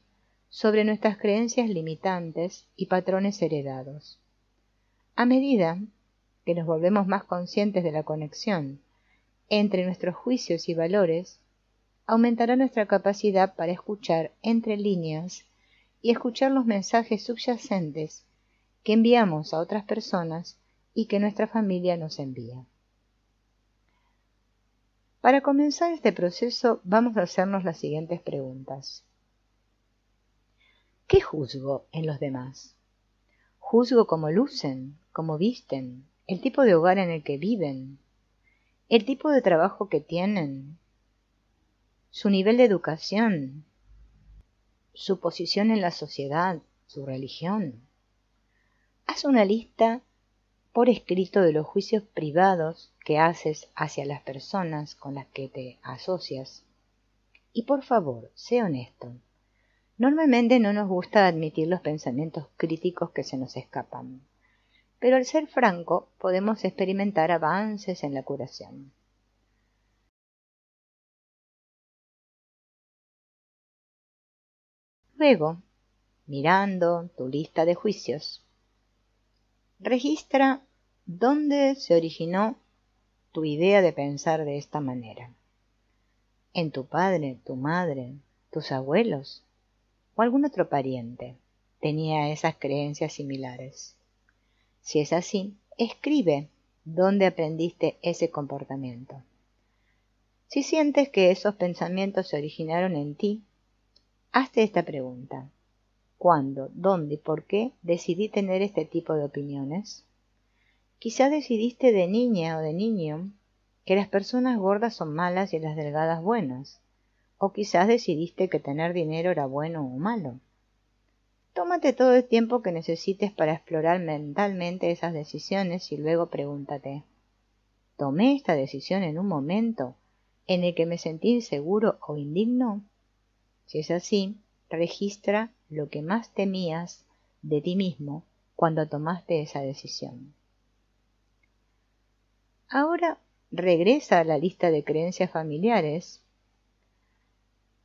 sobre nuestras creencias limitantes y patrones heredados. A medida que nos volvemos más conscientes de la conexión entre nuestros juicios y valores, aumentará nuestra capacidad para escuchar entre líneas y escuchar los mensajes subyacentes que enviamos a otras personas y que nuestra familia nos envía. Para comenzar este proceso vamos a hacernos las siguientes preguntas. ¿Qué juzgo en los demás? ¿Juzgo cómo lucen, cómo visten, el tipo de hogar en el que viven, el tipo de trabajo que tienen, su nivel de educación, su posición en la sociedad, su religión? Haz una lista por escrito de los juicios privados que haces hacia las personas con las que te asocias. Y por favor, sé honesto. Normalmente no nos gusta admitir los pensamientos críticos que se nos escapan, pero al ser franco podemos experimentar avances en la curación. Luego, mirando tu lista de juicios, registra dónde se originó tu idea de pensar de esta manera. ¿En tu padre, tu madre, tus abuelos o algún otro pariente tenía esas creencias similares? Si es así, escribe dónde aprendiste ese comportamiento. Si sientes que esos pensamientos se originaron en ti, hazte esta pregunta. ¿Cuándo, dónde y por qué decidí tener este tipo de opiniones? Quizás decidiste de niña o de niño que las personas gordas son malas y las delgadas buenas. O quizás decidiste que tener dinero era bueno o malo. Tómate todo el tiempo que necesites para explorar mentalmente esas decisiones y luego pregúntate, ¿tomé esta decisión en un momento en el que me sentí inseguro o indigno? Si es así, registra lo que más temías de ti mismo cuando tomaste esa decisión. Ahora regresa a la lista de creencias familiares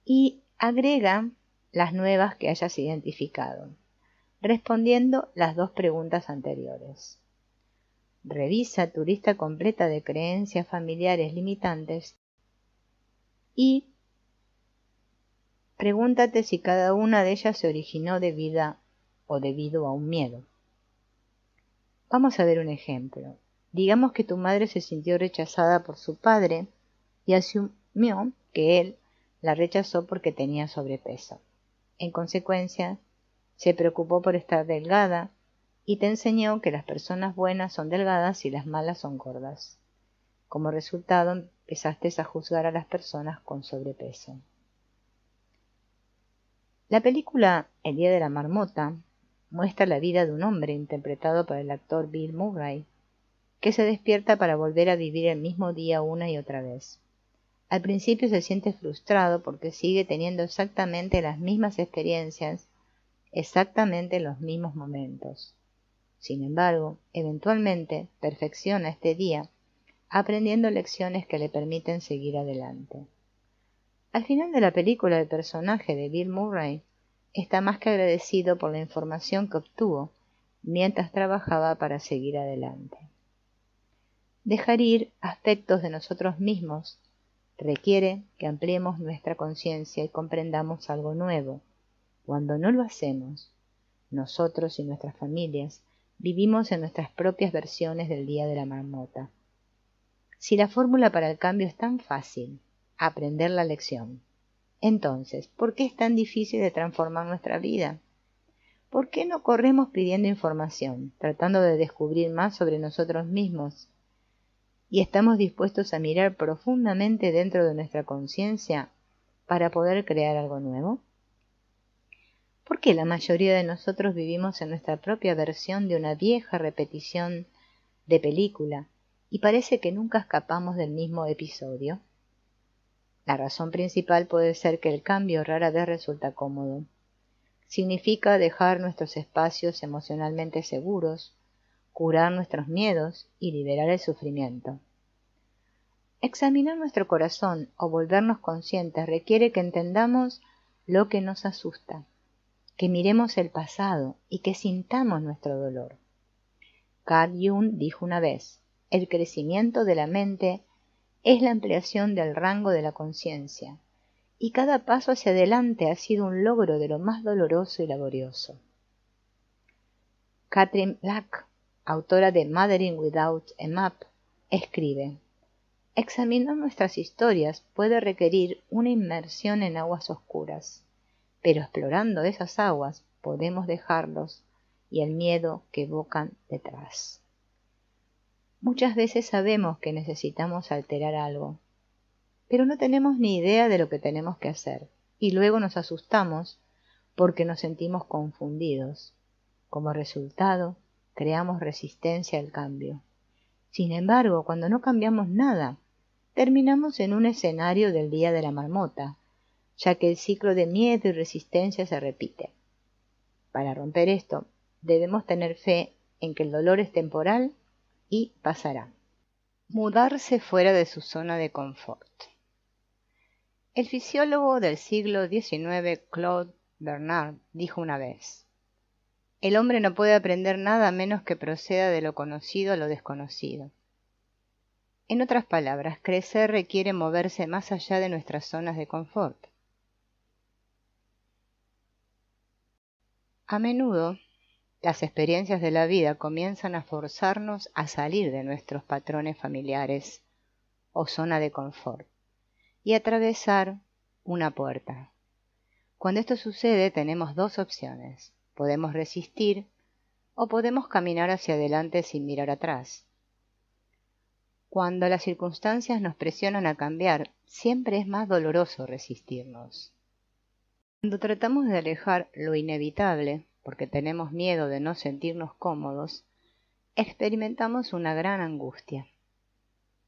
y agrega las nuevas que hayas identificado, respondiendo las dos preguntas anteriores. Revisa tu lista completa de creencias familiares limitantes y pregúntate si cada una de ellas se originó debido a un miedo. Vamos a ver un ejemplo. Digamos que tu madre se sintió rechazada por su padre y asumió que él la rechazó porque tenía sobrepeso. En consecuencia, se preocupó por estar delgada y te enseñó que las personas buenas son delgadas y las malas son gordas. Como resultado, empezaste a juzgar a las personas con sobrepeso. La película El día de la marmota muestra la vida de un hombre interpretado por el actor Bill Murray, que se despierta para volver a vivir el mismo día una y otra vez. Al principio se siente frustrado porque sigue teniendo exactamente las mismas experiencias, exactamente los mismos momentos. Sin embargo, eventualmente perfecciona este día, aprendiendo lecciones que le permiten seguir adelante. Al final de la película, el personaje de Bill Murray está más que agradecido por la información que obtuvo mientras trabajaba para seguir adelante. Dejar ir aspectos de nosotros mismos requiere que ampliemos nuestra conciencia y comprendamos algo nuevo. Cuando no lo hacemos, nosotros y nuestras familias vivimos en nuestras propias versiones del día de la marmota. Si la fórmula para el cambio es tan fácil, aprender la lección, entonces, ¿por qué es tan difícil de transformar nuestra vida? ¿por qué no corremos pidiendo información, tratando de descubrir más sobre nosotros mismos? Y estamos dispuestos a mirar profundamente dentro de nuestra conciencia para poder crear algo nuevo. ¿Por qué la mayoría de nosotros vivimos en nuestra propia versión de una vieja repetición de película y parece que nunca escapamos del mismo episodio? La razón principal puede ser que el cambio rara vez resulta cómodo. Significa dejar nuestros espacios emocionalmente seguros, curar nuestros miedos y liberar el sufrimiento. Examinar nuestro corazón o volvernos conscientes requiere que entendamos lo que nos asusta, que miremos el pasado y que sintamos nuestro dolor. Carl Jung dijo una vez, el crecimiento de la mente es la ampliación del rango de la conciencia, y cada paso hacia adelante ha sido un logro de lo más doloroso y laborioso. Catherine Black, autora de Mothering Without a Map, escribe, examinar nuestras historias puede requerir una inmersión en aguas oscuras, pero explorando esas aguas podemos dejarlos y el miedo que evocan detrás. Muchas veces sabemos que necesitamos alterar algo, pero no tenemos ni idea de lo que tenemos que hacer, y luego nos asustamos porque nos sentimos confundidos. Como resultado, creamos resistencia al cambio. Sin embargo, cuando no cambiamos nada, terminamos en un escenario del día de la marmota, ya que el ciclo de miedo y resistencia se repite. Para romper esto, debemos tener fe en que el dolor es temporal y pasará. Mudarse fuera de su zona de confort. El fisiólogo del siglo XIX, Claude Bernard, dijo una vez, el hombre no puede aprender nada a menos que proceda de lo conocido a lo desconocido. En otras palabras, crecer requiere moverse más allá de nuestras zonas de confort. A menudo, las experiencias de la vida comienzan a forzarnos a salir de nuestros patrones familiares o zona de confort y atravesar una puerta. Cuando esto sucede, tenemos dos opciones. Podemos resistir o podemos caminar hacia adelante sin mirar atrás. Cuando las circunstancias nos presionan a cambiar, siempre es más doloroso resistirnos. Cuando tratamos de alejar lo inevitable, porque tenemos miedo de no sentirnos cómodos, experimentamos una gran angustia.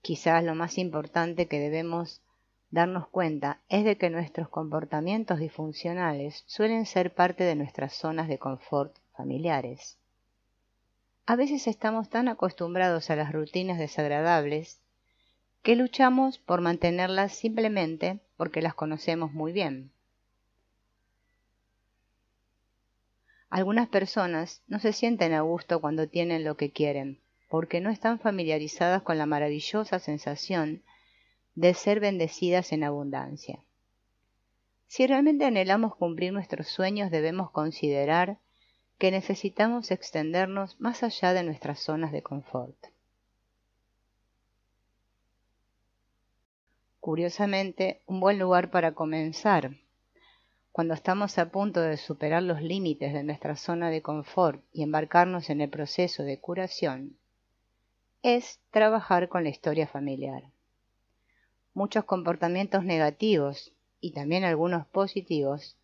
Quizás lo más importante que debemos darnos cuenta es de que nuestros comportamientos disfuncionales suelen ser parte de nuestras zonas de confort familiares. A veces estamos tan acostumbrados a las rutinas desagradables que luchamos por mantenerlas simplemente porque las conocemos muy bien. Algunas personas no se sienten a gusto cuando tienen lo que quieren, porque no están familiarizadas con la maravillosa sensación de ser bendecidas en abundancia. Si realmente anhelamos cumplir nuestros sueños, debemos considerar que necesitamos extendernos más allá de nuestras zonas de confort. Curiosamente, un buen lugar para comenzar, cuando estamos a punto de superar los límites de nuestra zona de confort y embarcarnos en el proceso de curación, es trabajar con la historia familiar. Muchos comportamientos negativos, y también algunos positivos,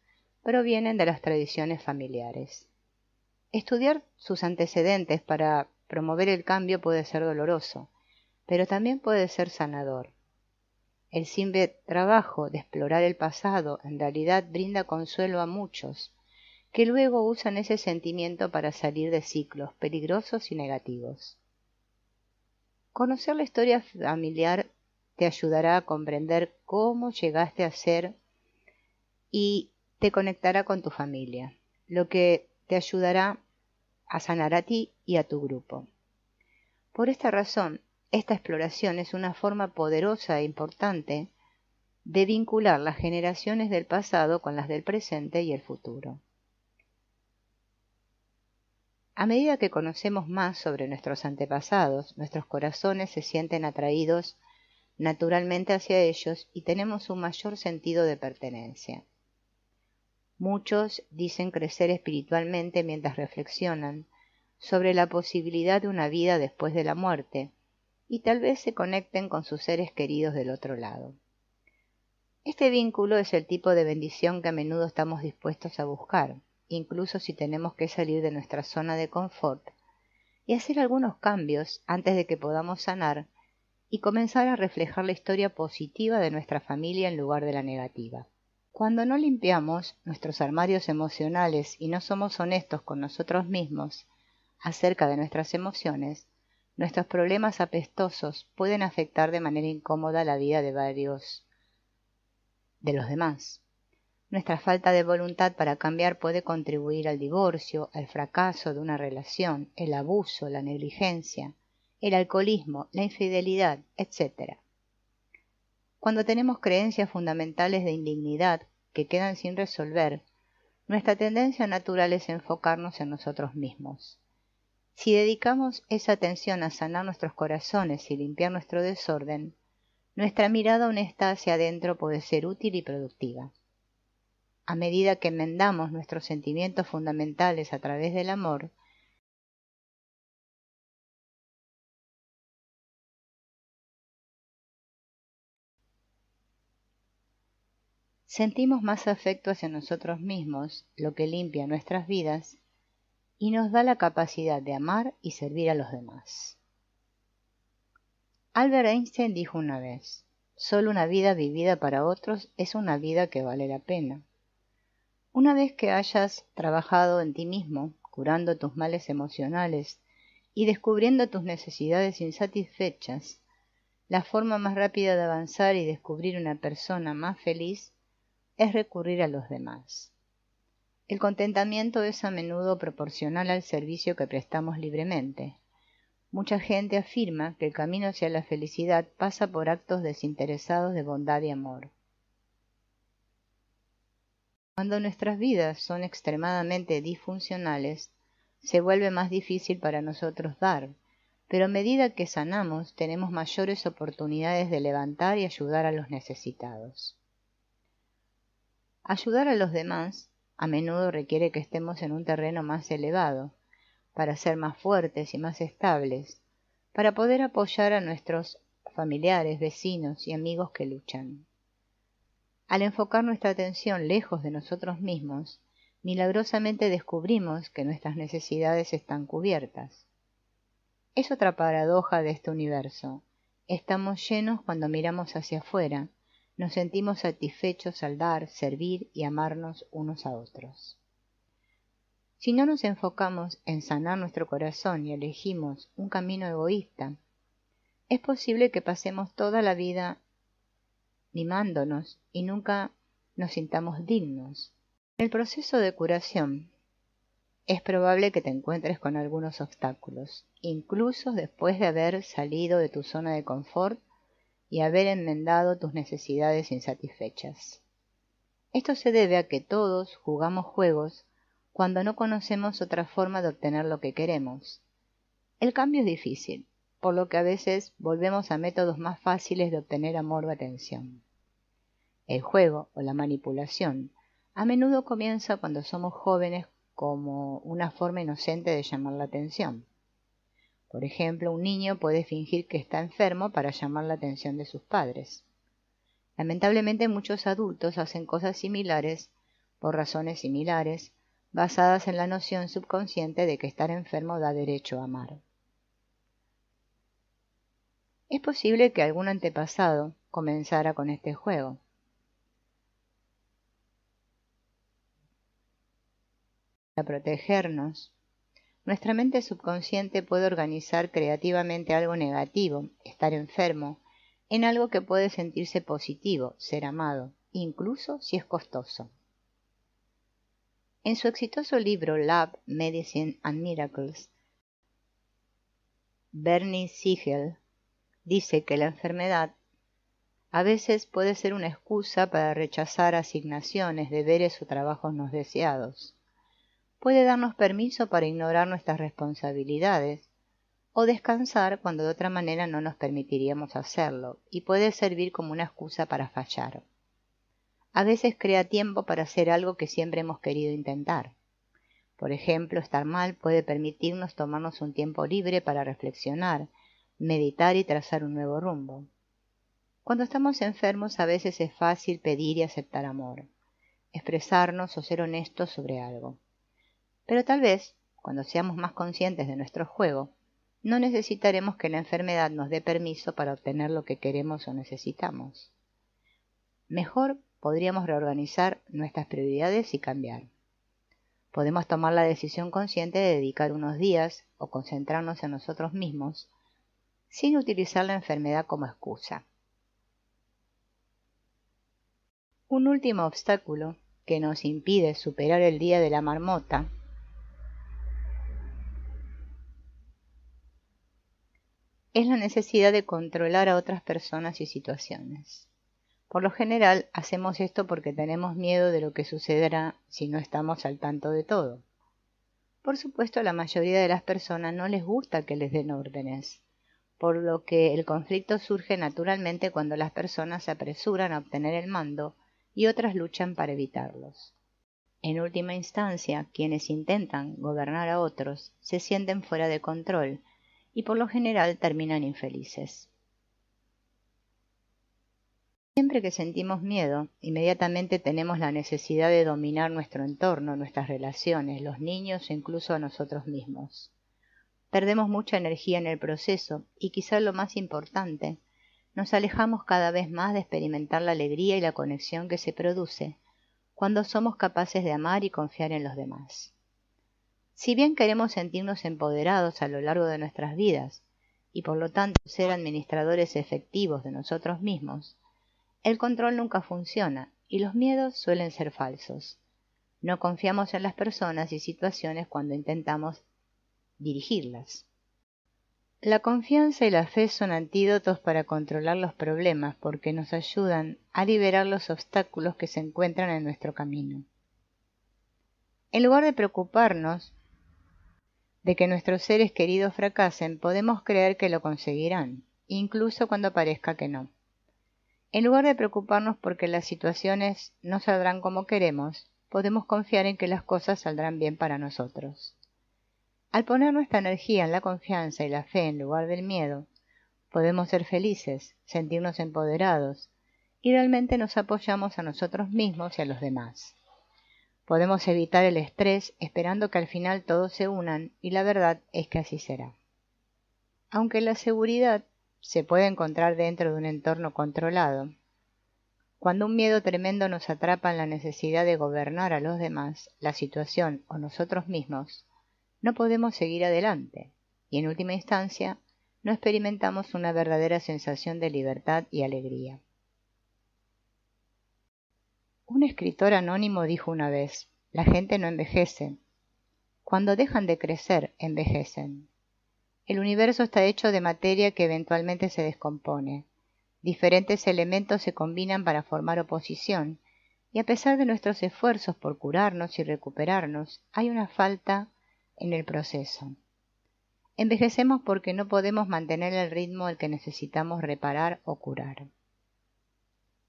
provienen de las tradiciones familiares. Estudiar sus antecedentes para promover el cambio puede ser doloroso, pero también puede ser sanador. El simple trabajo de explorar el pasado en realidad brinda consuelo a muchos, que luego usan ese sentimiento para salir de ciclos peligrosos y negativos. Conocer la historia familiar te ayudará a comprender cómo llegaste a ser y te conectará con tu familia, lo que te ayudará a sanar a ti y a tu grupo. Por esta razón, esta exploración es una forma poderosa e importante de vincular las generaciones del pasado con las del presente y el futuro. A medida que conocemos más sobre nuestros antepasados, nuestros corazones se sienten atraídos naturalmente hacia ellos y tenemos un mayor sentido de pertenencia. Muchos dicen crecer espiritualmente mientras reflexionan sobre la posibilidad de una vida después de la muerte, y tal vez se conecten con sus seres queridos del otro lado. Este vínculo es el tipo de bendición que a menudo estamos dispuestos a buscar, incluso si tenemos que salir de nuestra zona de confort y hacer algunos cambios antes de que podamos sanar y comenzar a reflejar la historia positiva de nuestra familia en lugar de la negativa. Cuando no limpiamos nuestros armarios emocionales y no somos honestos con nosotros mismos acerca de nuestras emociones, nuestros problemas apestosos pueden afectar de manera incómoda la vida de varios de los demás. Nuestra falta de voluntad para cambiar puede contribuir al divorcio, al fracaso de una relación, el abuso, la negligencia, el alcoholismo, la infidelidad, etc. Cuando tenemos creencias fundamentales de indignidad que quedan sin resolver, nuestra tendencia natural es enfocarnos en nosotros mismos. Si dedicamos esa atención a sanar nuestros corazones y limpiar nuestro desorden, nuestra mirada honesta hacia adentro puede ser útil y productiva. A medida que enmendamos nuestros sentimientos fundamentales a través del amor, sentimos más afecto hacia nosotros mismos, lo que limpia nuestras vidas y nos da la capacidad de amar y servir a los demás. Albert Einstein dijo una vez: solo una vida vivida para otros es una vida que vale la pena. Una vez que hayas trabajado en ti mismo, curando tus males emocionales y descubriendo tus necesidades insatisfechas, la forma más rápida de avanzar y descubrir una persona más feliz es recurrir a los demás. El contentamiento es a menudo proporcional al servicio que prestamos libremente. Mucha gente afirma que el camino hacia la felicidad pasa por actos desinteresados de bondad y amor. Cuando nuestras vidas son extremadamente disfuncionales, se vuelve más difícil para nosotros dar, pero a medida que sanamos tenemos mayores oportunidades de levantar y ayudar a los necesitados. Ayudar a los demás a menudo requiere que estemos en un terreno más elevado, para ser más fuertes y más estables, para poder apoyar a nuestros familiares, vecinos y amigos que luchan. Al enfocar nuestra atención lejos de nosotros mismos, milagrosamente descubrimos que nuestras necesidades están cubiertas. Es otra paradoja de este universo. Estamos llenos cuando miramos hacia afuera, nos sentimos satisfechos al dar, servir y amarnos unos a otros. Si no nos enfocamos en sanar nuestro corazón y elegimos un camino egoísta, es posible que pasemos toda la vida mimándonos y nunca nos sintamos dignos. En el proceso de curación, es probable que te encuentres con algunos obstáculos, incluso después de haber salido de tu zona de confort y haber enmendado tus necesidades insatisfechas. Esto se debe a que todos jugamos juegos cuando no conocemos otra forma de obtener lo que queremos. El cambio es difícil, por lo que a veces volvemos a métodos más fáciles de obtener amor o atención. El juego o la manipulación a menudo comienza cuando somos jóvenes como una forma inocente de llamar la atención. Por ejemplo, un niño puede fingir que está enfermo para llamar la atención de sus padres. Lamentablemente muchos adultos hacen cosas similares por razones similares, basadas en la noción subconsciente de que estar enfermo da derecho a amar. Es posible que algún antepasado comenzara con este juego. Para protegernos, nuestra mente subconsciente puede organizar creativamente algo negativo, estar enfermo, en algo que puede sentirse positivo, ser amado, incluso si es costoso. En su exitoso libro Love, Medicine and Miracles, Bernie Siegel dice que la enfermedad a veces puede ser una excusa para rechazar asignaciones, deberes o trabajos no deseados. Puede darnos permiso para ignorar nuestras responsabilidades o descansar cuando de otra manera no nos permitiríamos hacerlo, y puede servir como una excusa para fallar. a veces crea tiempo para hacer algo que siempre hemos querido intentar. Por ejemplo, estar mal puede permitirnos tomarnos un tiempo libre para reflexionar, meditar y trazar un nuevo rumbo. Cuando estamos enfermos, a veces es fácil pedir y aceptar amor, expresarnos o ser honestos sobre algo. Pero tal vez, cuando seamos más conscientes de nuestro juego, no necesitaremos que la enfermedad nos dé permiso para obtener lo que queremos o necesitamos. Mejor podríamos reorganizar nuestras prioridades y cambiar. Podemos tomar la decisión consciente de dedicar unos días o concentrarnos en nosotros mismos sin utilizar la enfermedad como excusa. Un último obstáculo que nos impide superar el día de la marmota es la necesidad de controlar a otras personas y situaciones. Por lo general, hacemos esto porque tenemos miedo de lo que sucederá si no estamos al tanto de todo. Por supuesto, a la mayoría de las personas no les gusta que les den órdenes, por lo que el conflicto surge naturalmente cuando las personas se apresuran a obtener el mando y otras luchan para evitarlos. En última instancia, quienes intentan gobernar a otros se sienten fuera de control y por lo general terminan infelices. Siempre que sentimos miedo, inmediatamente tenemos la necesidad de dominar nuestro entorno, nuestras relaciones, los niños e incluso a nosotros mismos. Perdemos mucha energía en el proceso y, quizá lo más importante, nos alejamos cada vez más de experimentar la alegría y la conexión que se produce cuando somos capaces de amar y confiar en los demás. Si bien queremos sentirnos empoderados a lo largo de nuestras vidas y por lo tanto ser administradores efectivos de nosotros mismos, el control nunca funciona y los miedos suelen ser falsos. No confiamos en las personas y situaciones cuando intentamos dirigirlas. La confianza y la fe son antídotos para controlar los problemas porque nos ayudan a liberar los obstáculos que se encuentran en nuestro camino. En lugar de preocuparnos de que nuestros seres queridos fracasen, podemos creer que lo conseguirán, incluso cuando parezca que no. En lugar de preocuparnos porque las situaciones no saldrán como queremos, podemos confiar en que las cosas saldrán bien para nosotros. Al poner nuestra energía en la confianza y la fe en lugar del miedo, podemos ser felices, sentirnos empoderados y realmente nos apoyamos a nosotros mismos y a los demás. Podemos evitar el estrés esperando que al final todos se unan y la verdad es que así será. Aunque la seguridad se puede encontrar dentro de un entorno controlado, cuando un miedo tremendo nos atrapa en la necesidad de gobernar a los demás, la situación o nosotros mismos, no podemos seguir adelante y en última instancia no experimentamos una verdadera sensación de libertad y alegría. Un escritor anónimo dijo una vez: la gente no envejece. Cuando dejan de crecer, envejecen. El universo está hecho de materia que eventualmente se descompone. Diferentes elementos se combinan para formar oposición, y a pesar de nuestros esfuerzos por curarnos y recuperarnos, hay una falta en el proceso. Envejecemos porque no podemos mantener el ritmo al que necesitamos reparar o curar.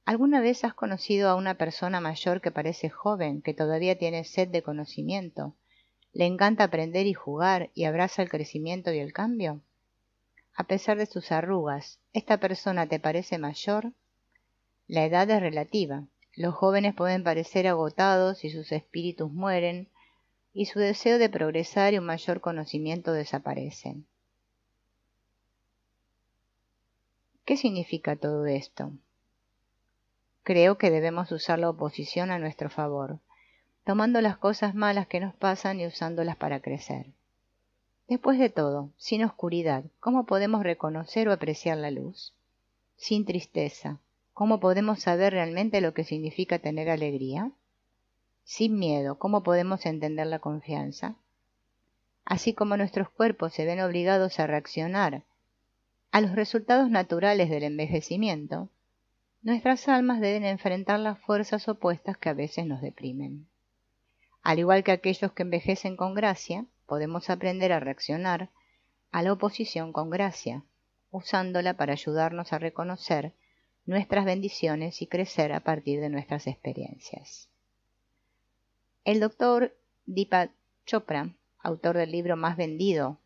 ¿Alguna vez has conocido a una persona mayor que parece joven, que todavía tiene sed de conocimiento? ¿Le encanta aprender y jugar y abraza el crecimiento y el cambio? A pesar de sus arrugas, ¿esta persona te parece mayor? La edad es relativa. Los jóvenes pueden parecer agotados y sus espíritus mueren, y su deseo de progresar y un mayor conocimiento desaparecen. ¿Qué significa todo esto? Creo que debemos usar la oposición a nuestro favor, tomando las cosas malas que nos pasan y usándolas para crecer. Después de todo, sin oscuridad, ¿cómo podemos reconocer o apreciar la luz? Sin tristeza, ¿cómo podemos saber realmente lo que significa tener alegría? Sin miedo, ¿cómo podemos entender la confianza? Así como nuestros cuerpos se ven obligados a reaccionar a los resultados naturales del envejecimiento, nuestras almas deben enfrentar las fuerzas opuestas que a veces nos deprimen. Al igual que aquellos que envejecen con gracia, podemos aprender a reaccionar a la oposición con gracia, usándola para ayudarnos a reconocer nuestras bendiciones y crecer a partir de nuestras experiencias. El doctor Deepak Chopra, autor del libro más vendido,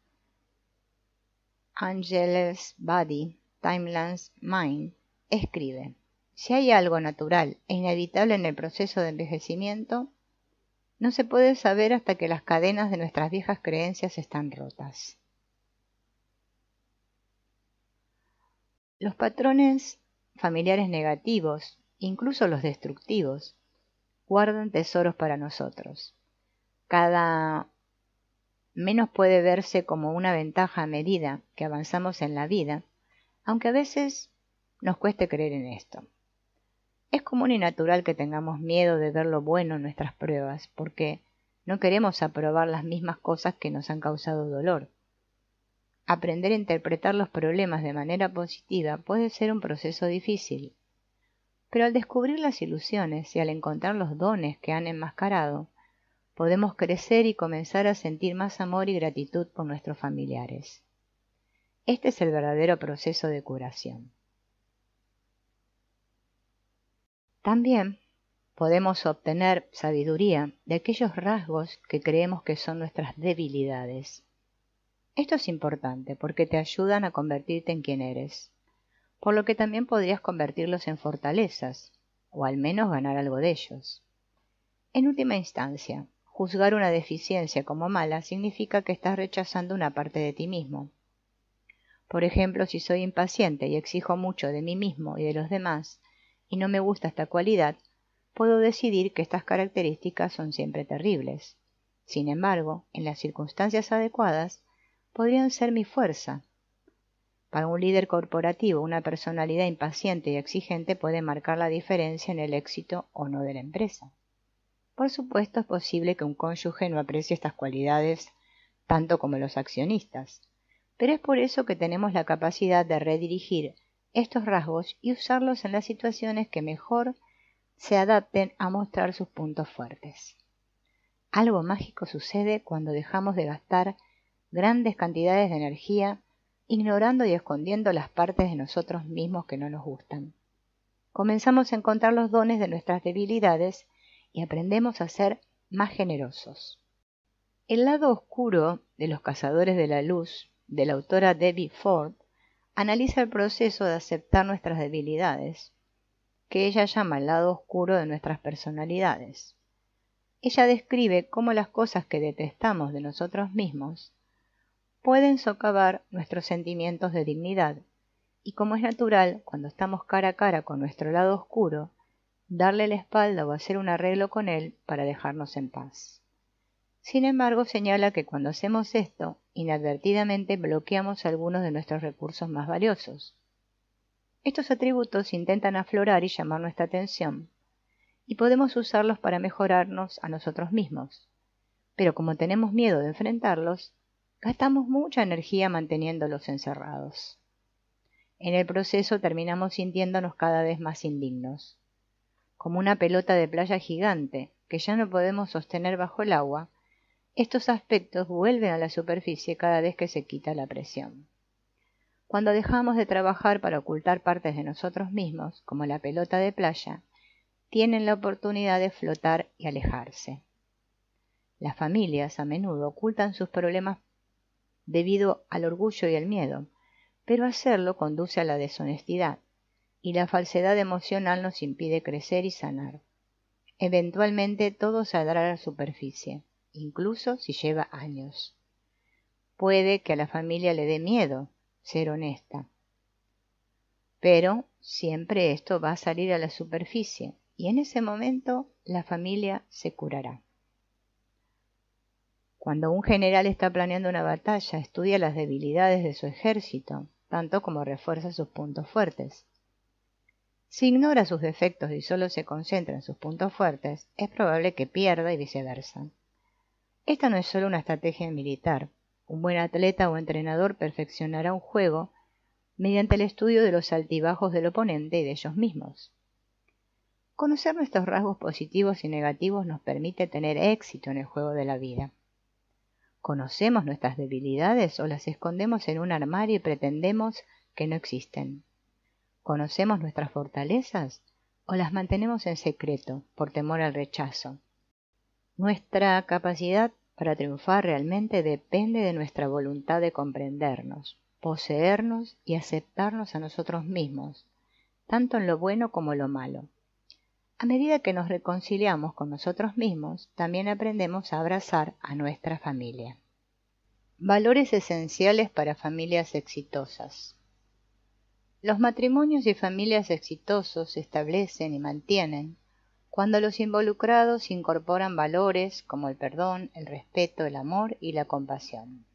Angel's Body, Timeless Mind, escribe: si hay algo natural e inevitable en el proceso de envejecimiento, no se puede saber hasta que las cadenas de nuestras viejas creencias están rotas. Los patrones familiares negativos, incluso los destructivos, guardan tesoros para nosotros. Cada menos puede verse como una ventaja a medida que avanzamos en la vida, aunque a veces nos cueste creer en esto. Es común y natural que tengamos miedo de ver lo bueno en nuestras pruebas, porque no queremos aprobar las mismas cosas que nos han causado dolor. Aprender a interpretar los problemas de manera positiva puede ser un proceso difícil, pero al descubrir las ilusiones y al encontrar los dones que han enmascarado, podemos crecer y comenzar a sentir más amor y gratitud por nuestros familiares. Este es el verdadero proceso de curación. También podemos obtener sabiduría de aquellos rasgos que creemos que son nuestras debilidades. Esto es importante porque te ayudan a convertirte en quien eres, por lo que también podrías convertirlos en fortalezas, o al menos ganar algo de ellos. En última instancia, juzgar una deficiencia como mala significa que estás rechazando una parte de ti mismo. Por ejemplo, si soy impaciente y exijo mucho de mí mismo y de los demás, y no me gusta esta cualidad, puedo decidir que estas características son siempre terribles. Sin embargo, en las circunstancias adecuadas, podrían ser mi fuerza. Para un líder corporativo, una personalidad impaciente y exigente puede marcar la diferencia en el éxito o no de la empresa. Por supuesto, es posible que un cónyuge no aprecie estas cualidades tanto como los accionistas, pero es por eso que tenemos la capacidad de redirigir estos rasgos y usarlos en las situaciones que mejor se adapten a mostrar sus puntos fuertes. Algo mágico sucede cuando dejamos de gastar grandes cantidades de energía ignorando y escondiendo las partes de nosotros mismos que no nos gustan. Comenzamos a encontrar los dones de nuestras debilidades y aprendemos a ser más generosos. El lado oscuro de Los Cazadores de la Luz, de la autora Debbie Ford, analiza el proceso de aceptar nuestras debilidades, que ella llama el lado oscuro de nuestras personalidades. Ella describe cómo las cosas que detestamos de nosotros mismos pueden socavar nuestros sentimientos de dignidad, y como es natural, cuando estamos cara a cara con nuestro lado oscuro, darle la espalda o hacer un arreglo con él para dejarnos en paz. Sin embargo, señala que cuando hacemos esto, inadvertidamente bloqueamos algunos de nuestros recursos más valiosos. Estos atributos intentan aflorar y llamar nuestra atención, y podemos usarlos para mejorarnos a nosotros mismos. Pero como tenemos miedo de enfrentarlos, gastamos mucha energía manteniéndolos encerrados. En el proceso terminamos sintiéndonos cada vez más indignos. Como una pelota de playa gigante que ya no podemos sostener bajo el agua, estos aspectos vuelven a la superficie cada vez que se quita la presión. Cuando dejamos de trabajar para ocultar partes de nosotros mismos, como la pelota de playa, tienen la oportunidad de flotar y alejarse. Las familias a menudo ocultan sus problemas debido al orgullo y el miedo, pero hacerlo conduce a la deshonestidad, y la falsedad emocional nos impide crecer y sanar. Eventualmente todo saldrá a la superficie, incluso si lleva años. Puede que a la familia le dé miedo ser honesta, pero siempre esto va a salir a la superficie, y en ese momento la familia se curará. Cuando un general está planeando una batalla, estudia las debilidades de su ejército, tanto como refuerza sus puntos fuertes. Si ignora sus defectos y solo se concentra en sus puntos fuertes, es probable que pierda y viceversa. Esta no es solo una estrategia militar. Un buen atleta o entrenador perfeccionará un juego mediante el estudio de los altibajos del oponente y de ellos mismos. Conocer nuestros rasgos positivos y negativos nos permite tener éxito en el juego de la vida. ¿Conocemos nuestras debilidades o las escondemos en un armario y pretendemos que no existen? ¿Conocemos nuestras fortalezas o las mantenemos en secreto por temor al rechazo? Nuestra capacidad para triunfar realmente depende de nuestra voluntad de comprendernos, poseernos y aceptarnos a nosotros mismos, tanto en lo bueno como en lo malo. A medida que nos reconciliamos con nosotros mismos, también aprendemos a abrazar a nuestra familia. Valores esenciales para familias exitosas. Los matrimonios y familias exitosos se establecen y mantienen cuando los involucrados incorporan valores como el perdón, el respeto, el amor y la compasión.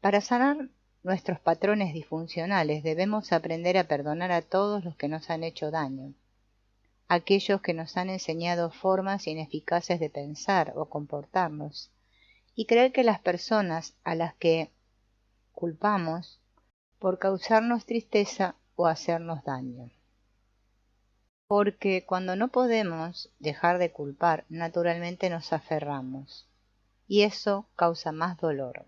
Para sanar nuestros patrones disfuncionales debemos aprender a perdonar a todos los que nos han hecho daño, aquellos que nos han enseñado formas ineficaces de pensar o comportarnos, y creer que las personas a las que culpamos por causarnos tristeza o hacernos daño. Porque cuando no podemos dejar de culpar, naturalmente nos aferramos, y eso causa más dolor.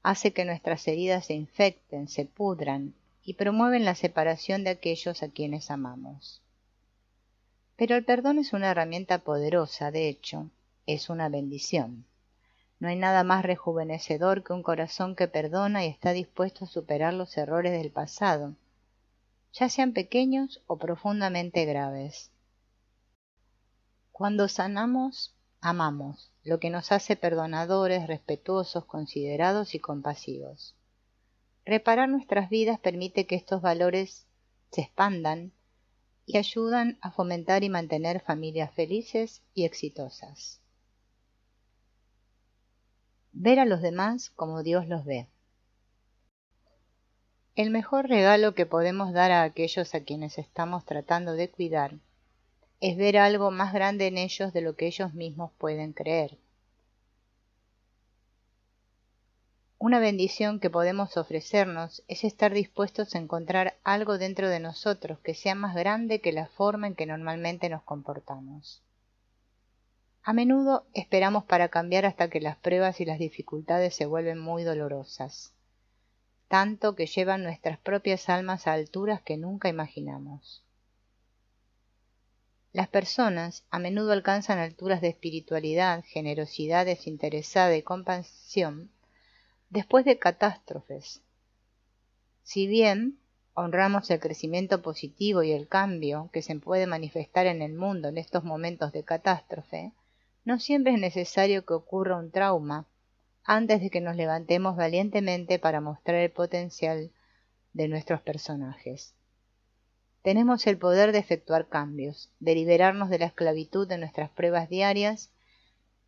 Hace que nuestras heridas se infecten, se pudran y promueven la separación de aquellos a quienes amamos. Pero el perdón es una herramienta poderosa, de hecho, es una bendición. No hay nada más rejuvenecedor que un corazón que perdona y está dispuesto a superar los errores del pasado, ya sean pequeños o profundamente graves. Cuando sanamos, amamos, lo que nos hace perdonadores, respetuosos, considerados y compasivos. Reparar nuestras vidas permite que estos valores se expandan y ayudan a fomentar y mantener familias felices y exitosas. Ver a los demás como Dios los ve. El mejor regalo que podemos dar a aquellos a quienes estamos tratando de cuidar es ver algo más grande en ellos de lo que ellos mismos pueden creer. Una bendición que podemos ofrecernos es estar dispuestos a encontrar algo dentro de nosotros que sea más grande que la forma en que normalmente nos comportamos. A menudo esperamos para cambiar hasta que las pruebas y las dificultades se vuelven muy dolorosas, tanto que llevan nuestras propias almas a alturas que nunca imaginamos. Las personas a menudo alcanzan alturas de espiritualidad, generosidad desinteresada y compasión después de catástrofes. Si bien honramos el crecimiento positivo y el cambio que se puede manifestar en el mundo en estos momentos de catástrofe, no siempre es necesario que ocurra un trauma antes de que nos levantemos valientemente para mostrar el potencial de nuestros personajes. Tenemos el poder de efectuar cambios, de liberarnos de la esclavitud de nuestras pruebas diarias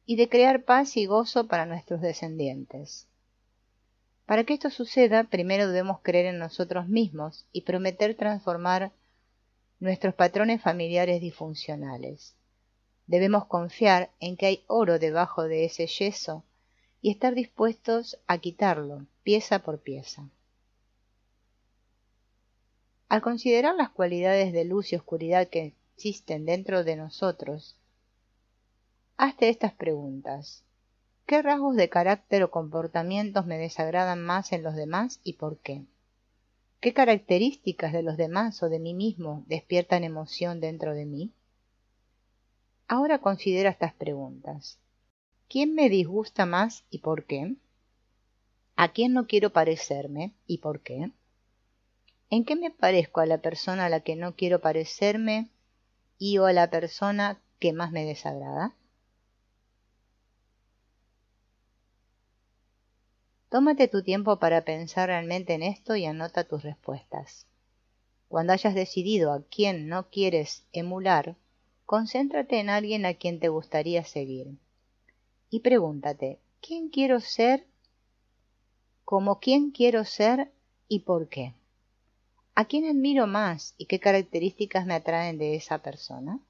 y de crear paz y gozo para nuestros descendientes. Para que esto suceda, primero debemos creer en nosotros mismos y prometer transformar nuestros patrones familiares disfuncionales. Debemos confiar en que hay oro debajo de ese yeso y estar dispuestos a quitarlo, pieza por pieza. Al considerar las cualidades de luz y oscuridad que existen dentro de nosotros, hazte estas preguntas. ¿Qué rasgos de carácter o comportamientos me desagradan más en los demás y por qué? ¿Qué características de los demás o de mí mismo despiertan emoción dentro de mí? Ahora considera estas preguntas. ¿Quién me disgusta más y por qué? ¿A quién no quiero parecerme y por qué? ¿En qué me parezco a la persona a la que no quiero parecerme y o a la persona que más me desagrada? Tómate tu tiempo para pensar realmente en esto y anota tus respuestas. Cuando hayas decidido a quién no quieres emular, concéntrate en alguien a quien te gustaría seguir. Y pregúntate, ¿quién quiero ser? ¿Cómo quién quiero ser y por qué? ¿A quién admiro más y qué características me atraen de esa persona?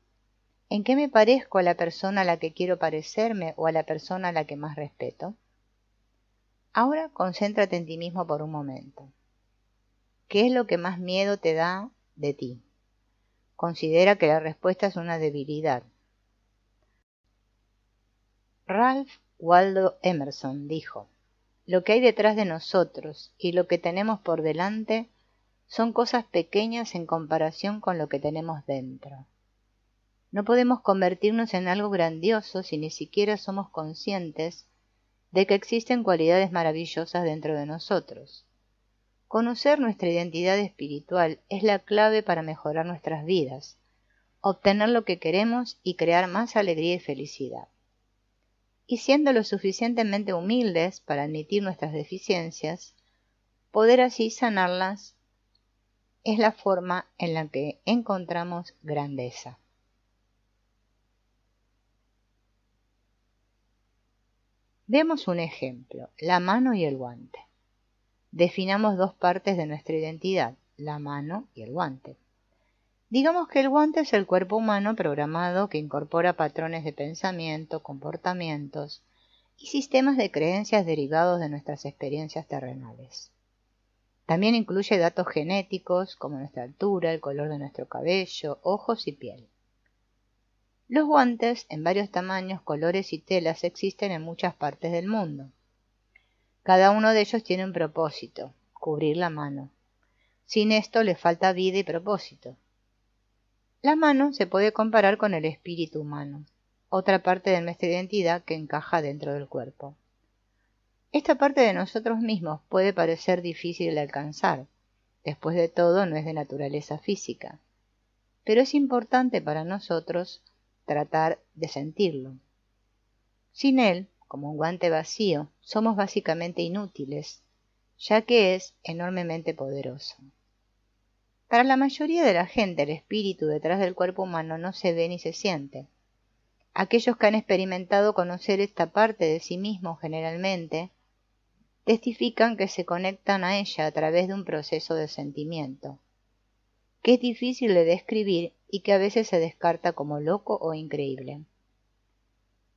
¿En qué me parezco a la persona a la que quiero parecerme o a la persona a la que más respeto? Ahora concéntrate en ti mismo por un momento. ¿Qué es lo que más miedo te da de ti? Considera que la respuesta es una debilidad. Ralph Waldo Emerson dijo, lo que hay detrás de nosotros y lo que tenemos por delante son cosas pequeñas en comparación con lo que tenemos dentro. No podemos convertirnos en algo grandioso si ni siquiera somos conscientes de que existen cualidades maravillosas dentro de nosotros. Conocer nuestra identidad espiritual es la clave para mejorar nuestras vidas, obtener lo que queremos y crear más alegría y felicidad. Y siendo lo suficientemente humildes para admitir nuestras deficiencias, poder así sanarlas es la forma en la que encontramos grandeza. Veamos un ejemplo, la mano y el guante. Definamos dos partes de nuestra identidad, la mano y el guante. Digamos que el guante es el cuerpo humano programado que incorpora patrones de pensamiento, comportamientos y sistemas de creencias derivados de nuestras experiencias terrenales. También incluye datos genéticos como nuestra altura, el color de nuestro cabello, ojos y piel. Los guantes, en varios tamaños, colores y telas, existen en muchas partes del mundo. Cada uno de ellos tiene un propósito, cubrir la mano. Sin esto le falta vida y propósito. La mano se puede comparar con el espíritu humano, otra parte de nuestra identidad que encaja dentro del cuerpo. Esta parte de nosotros mismos puede parecer difícil de alcanzar. Después de todo, no es de naturaleza física. Pero es importante para nosotros tratar de sentirlo. Sin él, como un guante vacío, somos básicamente inútiles, ya que es enormemente poderoso. Para la mayoría de la gente, el espíritu detrás del cuerpo humano no se ve ni se siente. Aquellos que han experimentado conocer esta parte de sí mismos generalmente, testifican que se conectan a ella a través de un proceso de sentimiento, que es difícil de describir y que a veces se descarta como loco o increíble.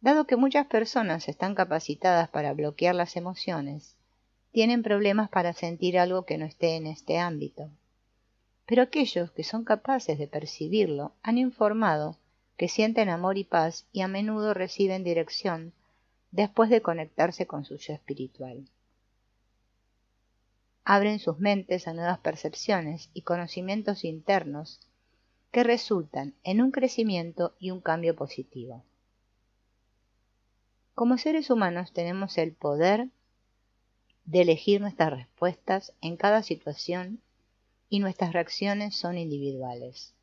Dado que muchas personas están capacitadas para bloquear las emociones, tienen problemas para sentir algo que no esté en este ámbito. Pero aquellos que son capaces de percibirlo han informado que sienten amor y paz y a menudo reciben dirección después de conectarse con su yo espiritual. Abren sus mentes a nuevas percepciones y conocimientos internos que resultan en un crecimiento y un cambio positivo. Como seres humanos tenemos el poder de elegir nuestras respuestas en cada situación y nuestras reacciones son individuales.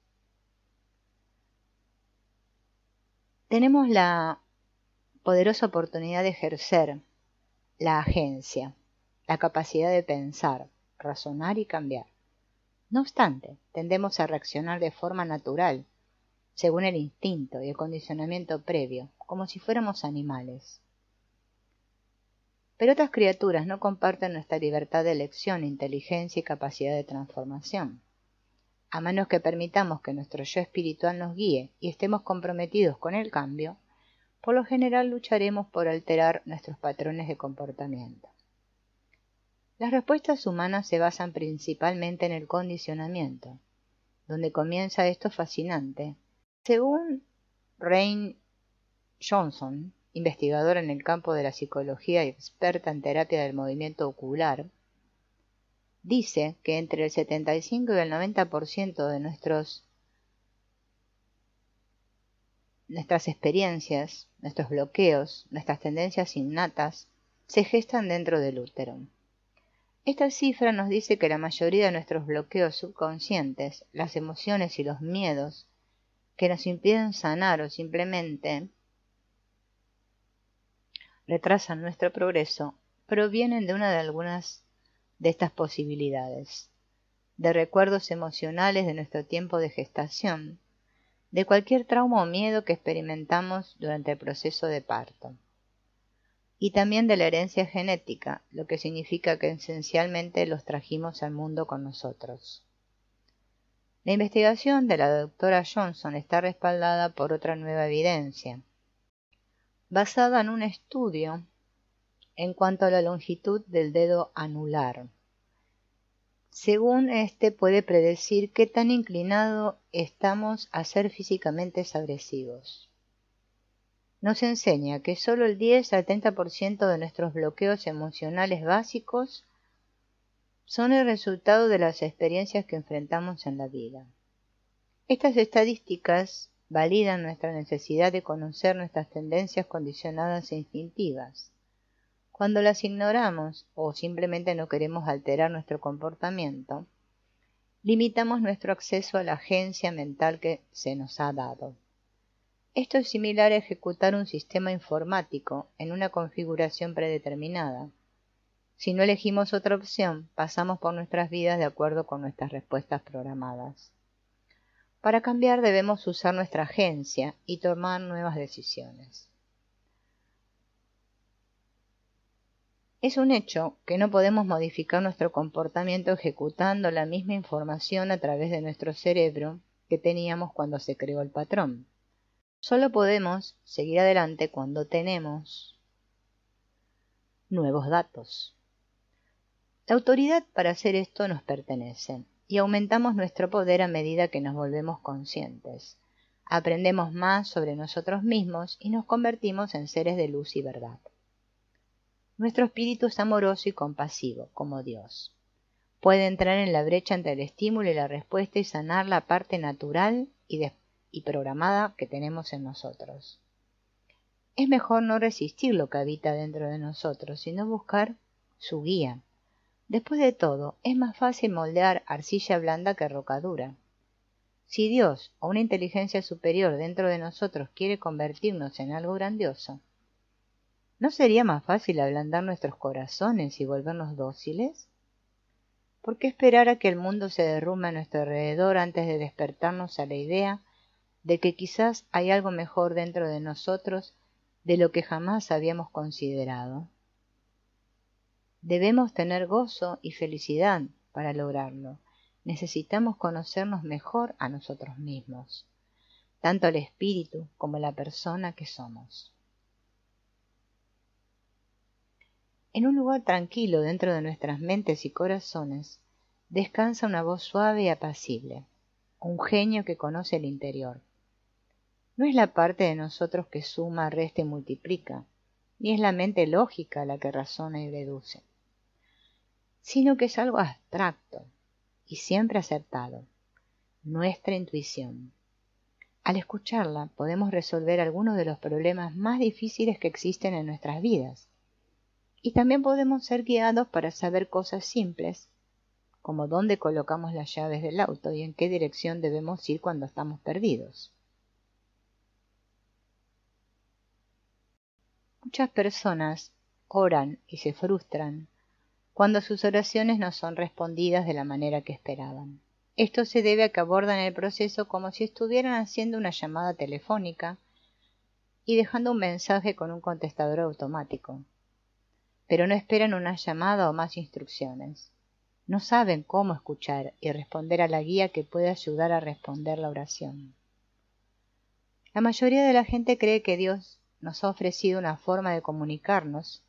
Tenemos la poderosa oportunidad de ejercer la agencia, la capacidad de pensar, razonar y cambiar. No obstante, tendemos a reaccionar de forma natural, según el instinto y el condicionamiento previo, como si fuéramos animales. Pero otras criaturas no comparten nuestra libertad de elección, inteligencia y capacidad de transformación. A menos que permitamos que nuestro yo espiritual nos guíe y estemos comprometidos con el cambio, por lo general lucharemos por alterar nuestros patrones de comportamiento. Las respuestas humanas se basan principalmente en el condicionamiento, donde comienza esto fascinante. Según Rain Johnson, investigadora en el campo de la psicología y experta en terapia del movimiento ocular, dice que entre el 75 y el 90% de nuestras experiencias, nuestros bloqueos, nuestras tendencias innatas, se gestan dentro del útero. Esta cifra nos dice que la mayoría de nuestros bloqueos subconscientes, las emociones y los miedos que nos impiden sanar o simplemente retrasan nuestro progreso, provienen de una de algunas de estas posibilidades, de recuerdos emocionales de nuestro tiempo de gestación, de cualquier trauma o miedo que experimentamos durante el proceso de parto, y también de la herencia genética, lo que significa que esencialmente los trajimos al mundo con nosotros. La investigación de la doctora Johnson está respaldada por otra nueva evidencia, basada en un estudio en cuanto a la longitud del dedo anular. Según este puede predecir qué tan inclinado estamos a ser físicamente agresivos. nos enseña que solo el 10 al 30% de nuestros bloqueos emocionales básicos son el resultado de las experiencias que enfrentamos en la vida. Estas estadísticas validan nuestra necesidad de conocer nuestras tendencias condicionadas e instintivas. Cuando las ignoramos o simplemente no queremos alterar nuestro comportamiento, limitamos nuestro acceso a la agencia mental que se nos ha dado. Esto es similar a ejecutar un sistema informático en una configuración predeterminada. Si no elegimos otra opción, pasamos por nuestras vidas de acuerdo con nuestras respuestas programadas. Para cambiar debemos usar nuestra agencia y tomar nuevas decisiones. Es un hecho que no podemos modificar nuestro comportamiento ejecutando la misma información a través de nuestro cerebro que teníamos cuando se creó el patrón. Solo podemos seguir adelante cuando tenemos nuevos datos. La autoridad para hacer esto nos pertenece y aumentamos nuestro poder a medida que nos volvemos conscientes. Aprendemos más sobre nosotros mismos y nos convertimos en seres de luz y verdad. Nuestro espíritu es amoroso y compasivo, como Dios. Puede entrar en la brecha entre el estímulo y la respuesta y sanar la parte natural y programada que tenemos en nosotros. Es mejor no resistir lo que habita dentro de nosotros, sino buscar su guía. Después de todo, es más fácil moldear arcilla blanda que roca dura. Si Dios o una inteligencia superior dentro de nosotros quiere convertirnos en algo grandioso, ¿no sería más fácil ablandar nuestros corazones y volvernos dóciles? ¿Por qué esperar a que el mundo se derrumbe a nuestro alrededor antes de despertarnos a la idea de que quizás hay algo mejor dentro de nosotros de lo que jamás habíamos considerado? Debemos tener gozo y felicidad para lograrlo. Necesitamos conocernos mejor a nosotros mismos, tanto el espíritu como la persona que somos. En un lugar tranquilo dentro de nuestras mentes y corazones, descansa una voz suave y apacible, un genio que conoce el interior. No es la parte de nosotros que suma, resta y multiplica, ni es la mente lógica la que razona y deduce, sino que es algo abstracto y siempre acertado, nuestra intuición. Al escucharla podemos resolver algunos de los problemas más difíciles que existen en nuestras vidas, y también podemos ser guiados para saber cosas simples, como dónde colocamos las llaves del auto y en qué dirección debemos ir cuando estamos perdidos. Muchas personas oran y se frustran cuando sus oraciones no son respondidas de la manera que esperaban. Esto se debe a que abordan el proceso como si estuvieran haciendo una llamada telefónica y dejando un mensaje con un contestador automático. Pero no esperan una llamada o más instrucciones. No saben cómo escuchar y responder a la guía que puede ayudar a responder la oración. La mayoría de la gente cree que Dios nos ha ofrecido una forma de comunicarnos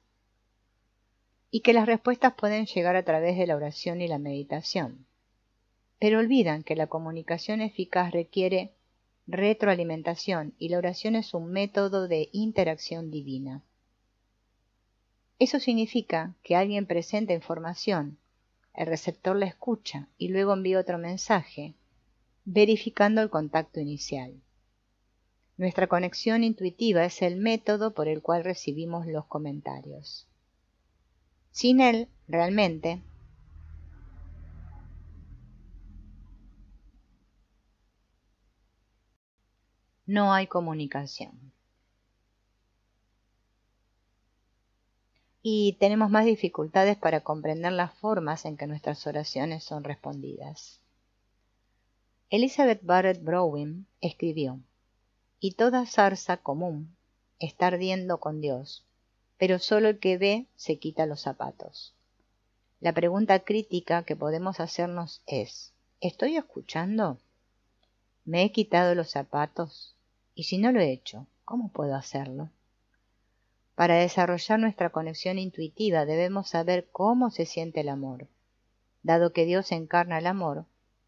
y que las respuestas pueden llegar a través de la oración y la meditación. Pero olvidan que la comunicación eficaz requiere retroalimentación y la oración es un método de interacción divina. Eso significa que alguien presenta información, el receptor la escucha y luego envía otro mensaje, verificando el contacto inicial. Nuestra conexión intuitiva es el método por el cual recibimos los comentarios. Sin él, realmente, no hay comunicación. Y tenemos más dificultades para comprender las formas en que nuestras oraciones son respondidas. Elizabeth Barrett Browning escribió: y toda zarza común está ardiendo con Dios, pero solo el que ve se quita los zapatos. La pregunta crítica que podemos hacernos es: ¿estoy escuchando? ¿Me he quitado los zapatos? Y si no lo he hecho, ¿cómo puedo hacerlo? Para desarrollar nuestra conexión intuitiva debemos saber cómo se siente el amor. Dado que Dios encarna el amor,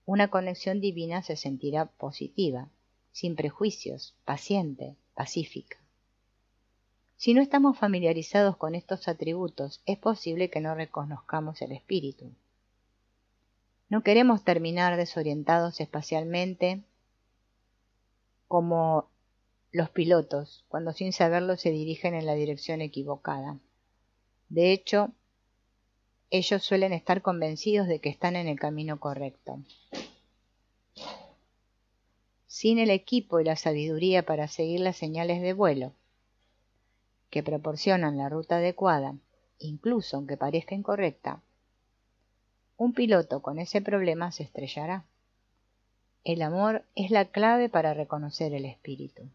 una conexión divina se sentirá positiva, sin prejuicios, paciente, pacífica. Si no estamos familiarizados con estos atributos, es posible que no reconozcamos el espíritu. No queremos terminar desorientados espacialmente como los pilotos, cuando sin saberlo se dirigen en la dirección equivocada. De hecho, ellos suelen estar convencidos de que están en el camino correcto. Sin el equipo y la sabiduría para seguir las señales de vuelo que proporcionan la ruta adecuada, incluso aunque parezca incorrecta, un piloto con ese problema se estrellará. El amor es la clave para reconocer el espíritu.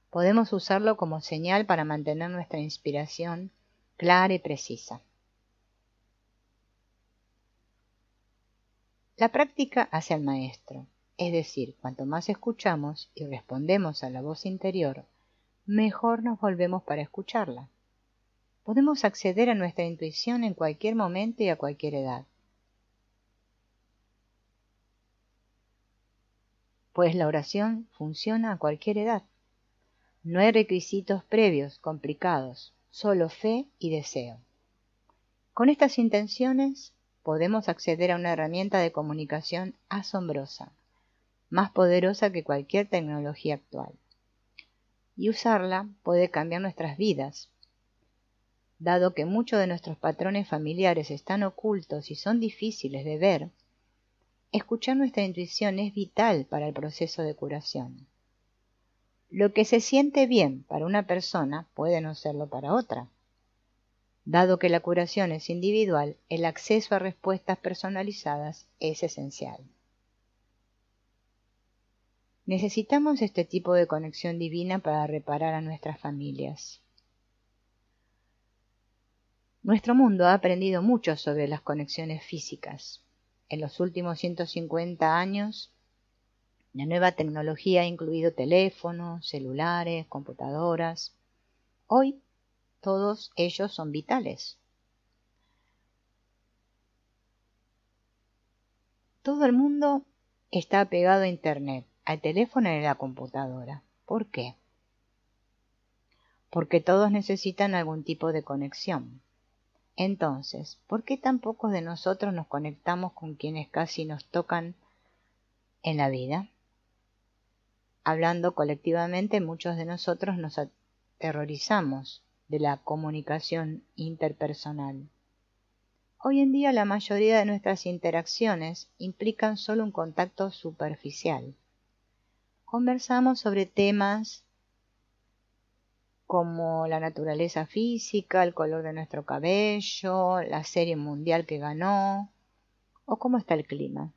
Podemos usarlo como señal para mantener nuestra inspiración clara y precisa. La práctica hace al maestro, es decir, cuanto más escuchamos y respondemos a la voz interior, mejor nos volvemos para escucharla. Podemos acceder a nuestra intuición en cualquier momento y a cualquier edad. Pues la oración funciona a cualquier edad. No hay requisitos previos, complicados, solo fe y deseo. Con estas intenciones podemos acceder a una herramienta de comunicación asombrosa, más poderosa que cualquier tecnología actual. Y usarla puede cambiar nuestras vidas. Dado que muchos de nuestros patrones familiares están ocultos y son difíciles de ver, escuchar nuestra intuición es vital para el proceso de curación. Lo que se siente bien para una persona puede no serlo para otra. Dado que la curación es individual, el acceso a respuestas personalizadas es esencial. Necesitamos este tipo de conexión divina para reparar a nuestras familias. Nuestro mundo ha aprendido mucho sobre las conexiones físicas. En los últimos 150 años, la nueva tecnología ha incluido teléfonos, celulares, computadoras. Hoy, todos ellos son vitales. Todo el mundo está apegado a Internet, al teléfono y a la computadora. ¿Por qué? Porque todos necesitan algún tipo de conexión. Entonces, ¿por qué tan pocos de nosotros nos conectamos con quienes casi nos tocan en la vida? Hablando colectivamente, muchos de nosotros nos aterrorizamos de la comunicación interpersonal. Hoy en día la mayoría de nuestras interacciones implican solo un contacto superficial. Conversamos sobre temas como la naturaleza física, el color de nuestro cabello, la serie mundial que ganó o cómo está el clima.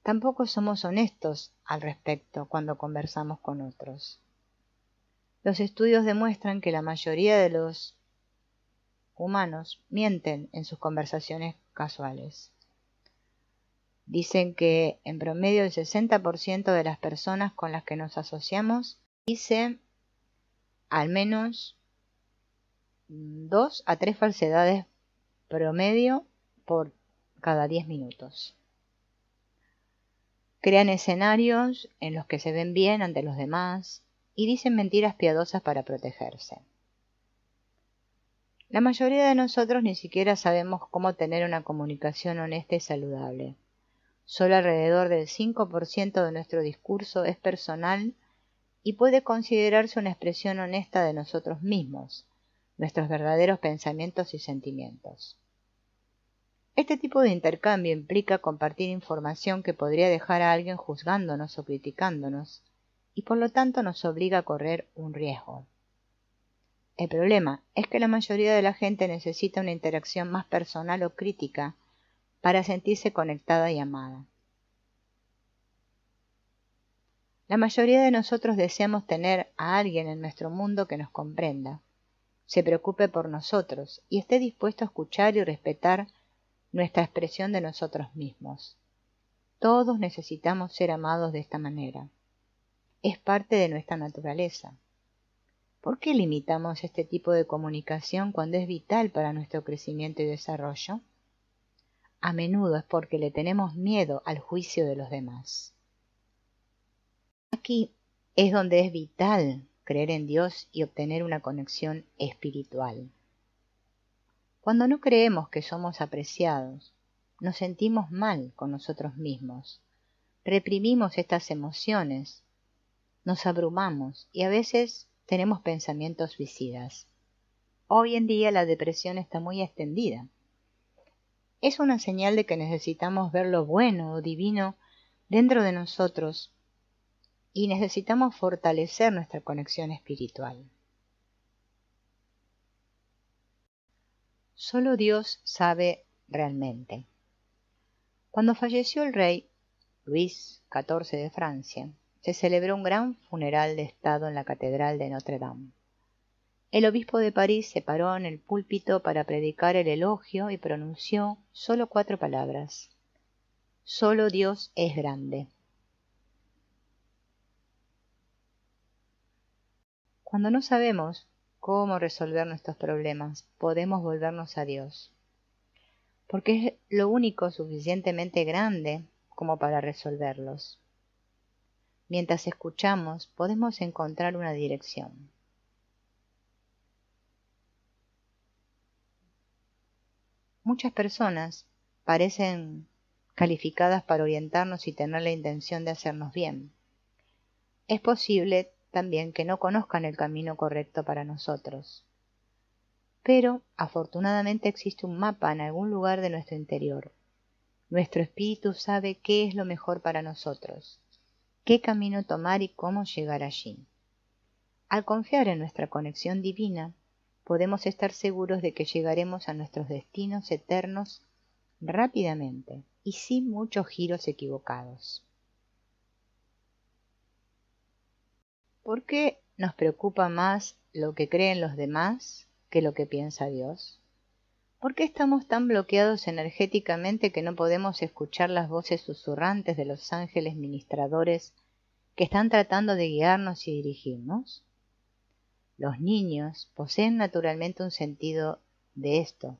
Tampoco somos honestos al respecto cuando conversamos con otros. Los estudios demuestran que la mayoría de los humanos mienten en sus conversaciones casuales. Dicen que en promedio el 60% de las personas con las que nos asociamos dice al menos 2 a 3 falsedades promedio por cada 10 minutos. Crean escenarios en los que se ven bien ante los demás y dicen mentiras piadosas para protegerse. La mayoría de nosotros ni siquiera sabemos cómo tener una comunicación honesta y saludable. Solo alrededor del 5% de nuestro discurso es personal y puede considerarse una expresión honesta de nosotros mismos, nuestros verdaderos pensamientos y sentimientos. Este tipo de intercambio implica compartir información que podría dejar a alguien juzgándonos o criticándonos, y por lo tanto nos obliga a correr un riesgo. El problema es que la mayoría de la gente necesita una interacción más personal o crítica para sentirse conectada y amada. La mayoría de nosotros deseamos tener a alguien en nuestro mundo que nos comprenda, se preocupe por nosotros y esté dispuesto a escuchar y respetar nuestra expresión de nosotros mismos. Todos necesitamos ser amados de esta manera. Es parte de nuestra naturaleza. ¿Por qué limitamos este tipo de comunicación cuando es vital para nuestro crecimiento y desarrollo? A menudo es porque le tenemos miedo al juicio de los demás. Aquí es donde es vital creer en Dios y obtener una conexión espiritual. Cuando no creemos que somos apreciados, nos sentimos mal con nosotros mismos, reprimimos estas emociones, nos abrumamos y a veces tenemos pensamientos suicidas. Hoy en día la depresión está muy extendida. Es una señal de que necesitamos ver lo bueno o divino dentro de nosotros y necesitamos fortalecer nuestra conexión espiritual. Solo Dios sabe realmente. Cuando falleció el rey Luis XIV de Francia, se celebró un gran funeral de estado en la catedral de Notre Dame. El obispo de París se paró en el púlpito para predicar el elogio y pronunció solo 4 palabras: solo Dios es grande. Cuando no sabemos cómo resolver nuestros problemas, podemos volvernos a Dios, porque es lo único suficientemente grande como para resolverlos. Mientras escuchamos, podemos encontrar una dirección. Muchas personas parecen calificadas para orientarnos y tener la intención de hacernos bien. Es posible también que no conozcan el camino correcto para nosotros. Pero, afortunadamente, existe un mapa en algún lugar de nuestro interior. Nuestro espíritu sabe qué es lo mejor para nosotros, qué camino tomar y cómo llegar allí. Al confiar en nuestra conexión divina, podemos estar seguros de que llegaremos a nuestros destinos eternos rápidamente y sin muchos giros equivocados. ¿Por qué nos preocupa más lo que creen los demás que lo que piensa Dios? ¿Por qué estamos tan bloqueados energéticamente que no podemos escuchar las voces susurrantes de los ángeles ministradores que están tratando de guiarnos y dirigirnos? Los niños poseen naturalmente un sentido de esto.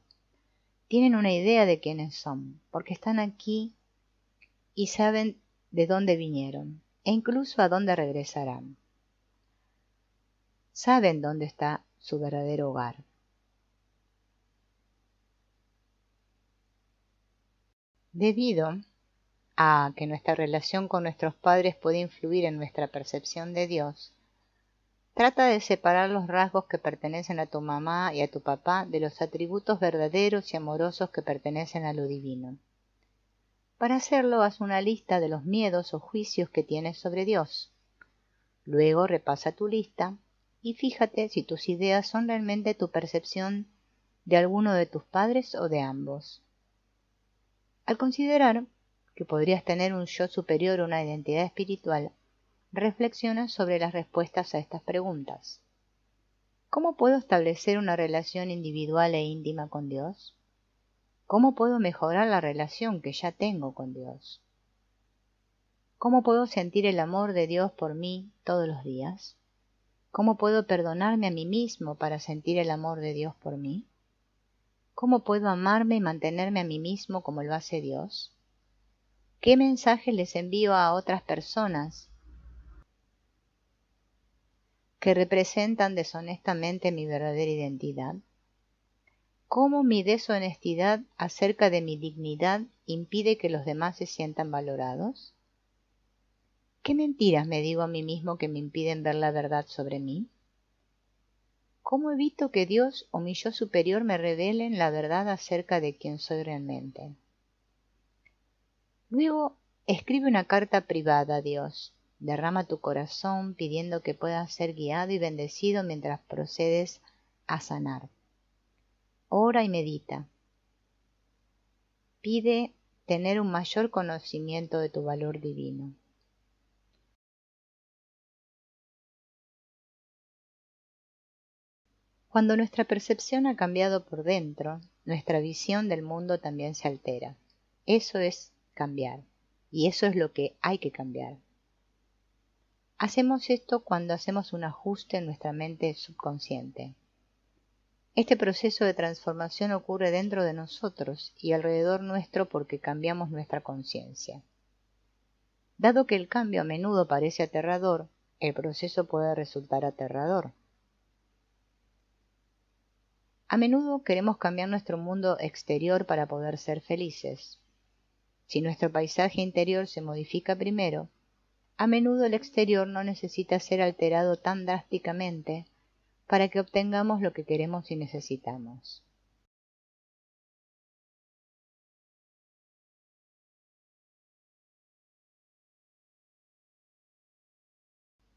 Tienen una idea de quiénes son, porque están aquí y saben de dónde vinieron e incluso a dónde regresarán. Saben dónde está su verdadero hogar. Debido a que nuestra relación con nuestros padres puede influir en nuestra percepción de Dios, trata de separar los rasgos que pertenecen a tu mamá y a tu papá de los atributos verdaderos y amorosos que pertenecen a lo divino. Para hacerlo, haz una lista de los miedos o juicios que tienes sobre Dios. Luego repasa tu lista y fíjate si tus ideas son realmente tu percepción de alguno de tus padres o de ambos. Al considerar que podrías tener un yo superior o una identidad espiritual, reflexiona sobre las respuestas a estas preguntas. ¿Cómo puedo establecer una relación individual e íntima con Dios? ¿Cómo puedo mejorar la relación que ya tengo con Dios? ¿Cómo puedo sentir el amor de Dios por mí todos los días? ¿Cómo puedo perdonarme a mí mismo para sentir el amor de Dios por mí? ¿Cómo puedo amarme y mantenerme a mí mismo como lo hace Dios? ¿Qué mensajes les envío a otras personas que representan deshonestamente mi verdadera identidad? ¿Cómo mi deshonestidad acerca de mi dignidad impide que los demás se sientan valorados? ¿Qué mentiras me digo a mí mismo que me impiden ver la verdad sobre mí? ¿Cómo evito que Dios o mi yo superior me revelen la verdad acerca de quién soy realmente? Luego, escribe una carta privada a Dios. Derrama tu corazón pidiendo que puedas ser guiado y bendecido mientras procedes a sanar. Ora y medita. Pide tener un mayor conocimiento de tu valor divino. Cuando nuestra percepción ha cambiado por dentro, nuestra visión del mundo también se altera. Eso es cambiar, y eso es lo que hay que cambiar. Hacemos esto cuando hacemos un ajuste en nuestra mente subconsciente. Este proceso de transformación ocurre dentro de nosotros y alrededor nuestro porque cambiamos nuestra conciencia. Dado que el cambio a menudo parece aterrador, el proceso puede resultar aterrador. A menudo queremos cambiar nuestro mundo exterior para poder ser felices. Si nuestro paisaje interior se modifica primero, a menudo el exterior no necesita ser alterado tan drásticamente para que obtengamos lo que queremos y necesitamos.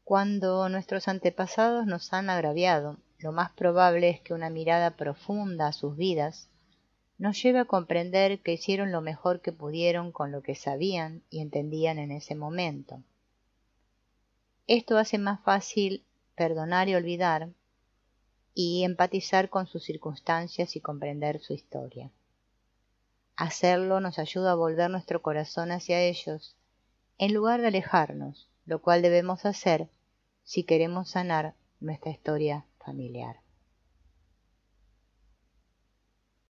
Cuando nuestros antepasados nos han agraviado, lo más probable es que una mirada profunda a sus vidas nos lleve a comprender que hicieron lo mejor que pudieron con lo que sabían y entendían en ese momento. Esto hace más fácil perdonar y olvidar, y empatizar con sus circunstancias y comprender su historia. Hacerlo nos ayuda a volver nuestro corazón hacia ellos, en lugar de alejarnos, lo cual debemos hacer si queremos sanar nuestra historia familiar.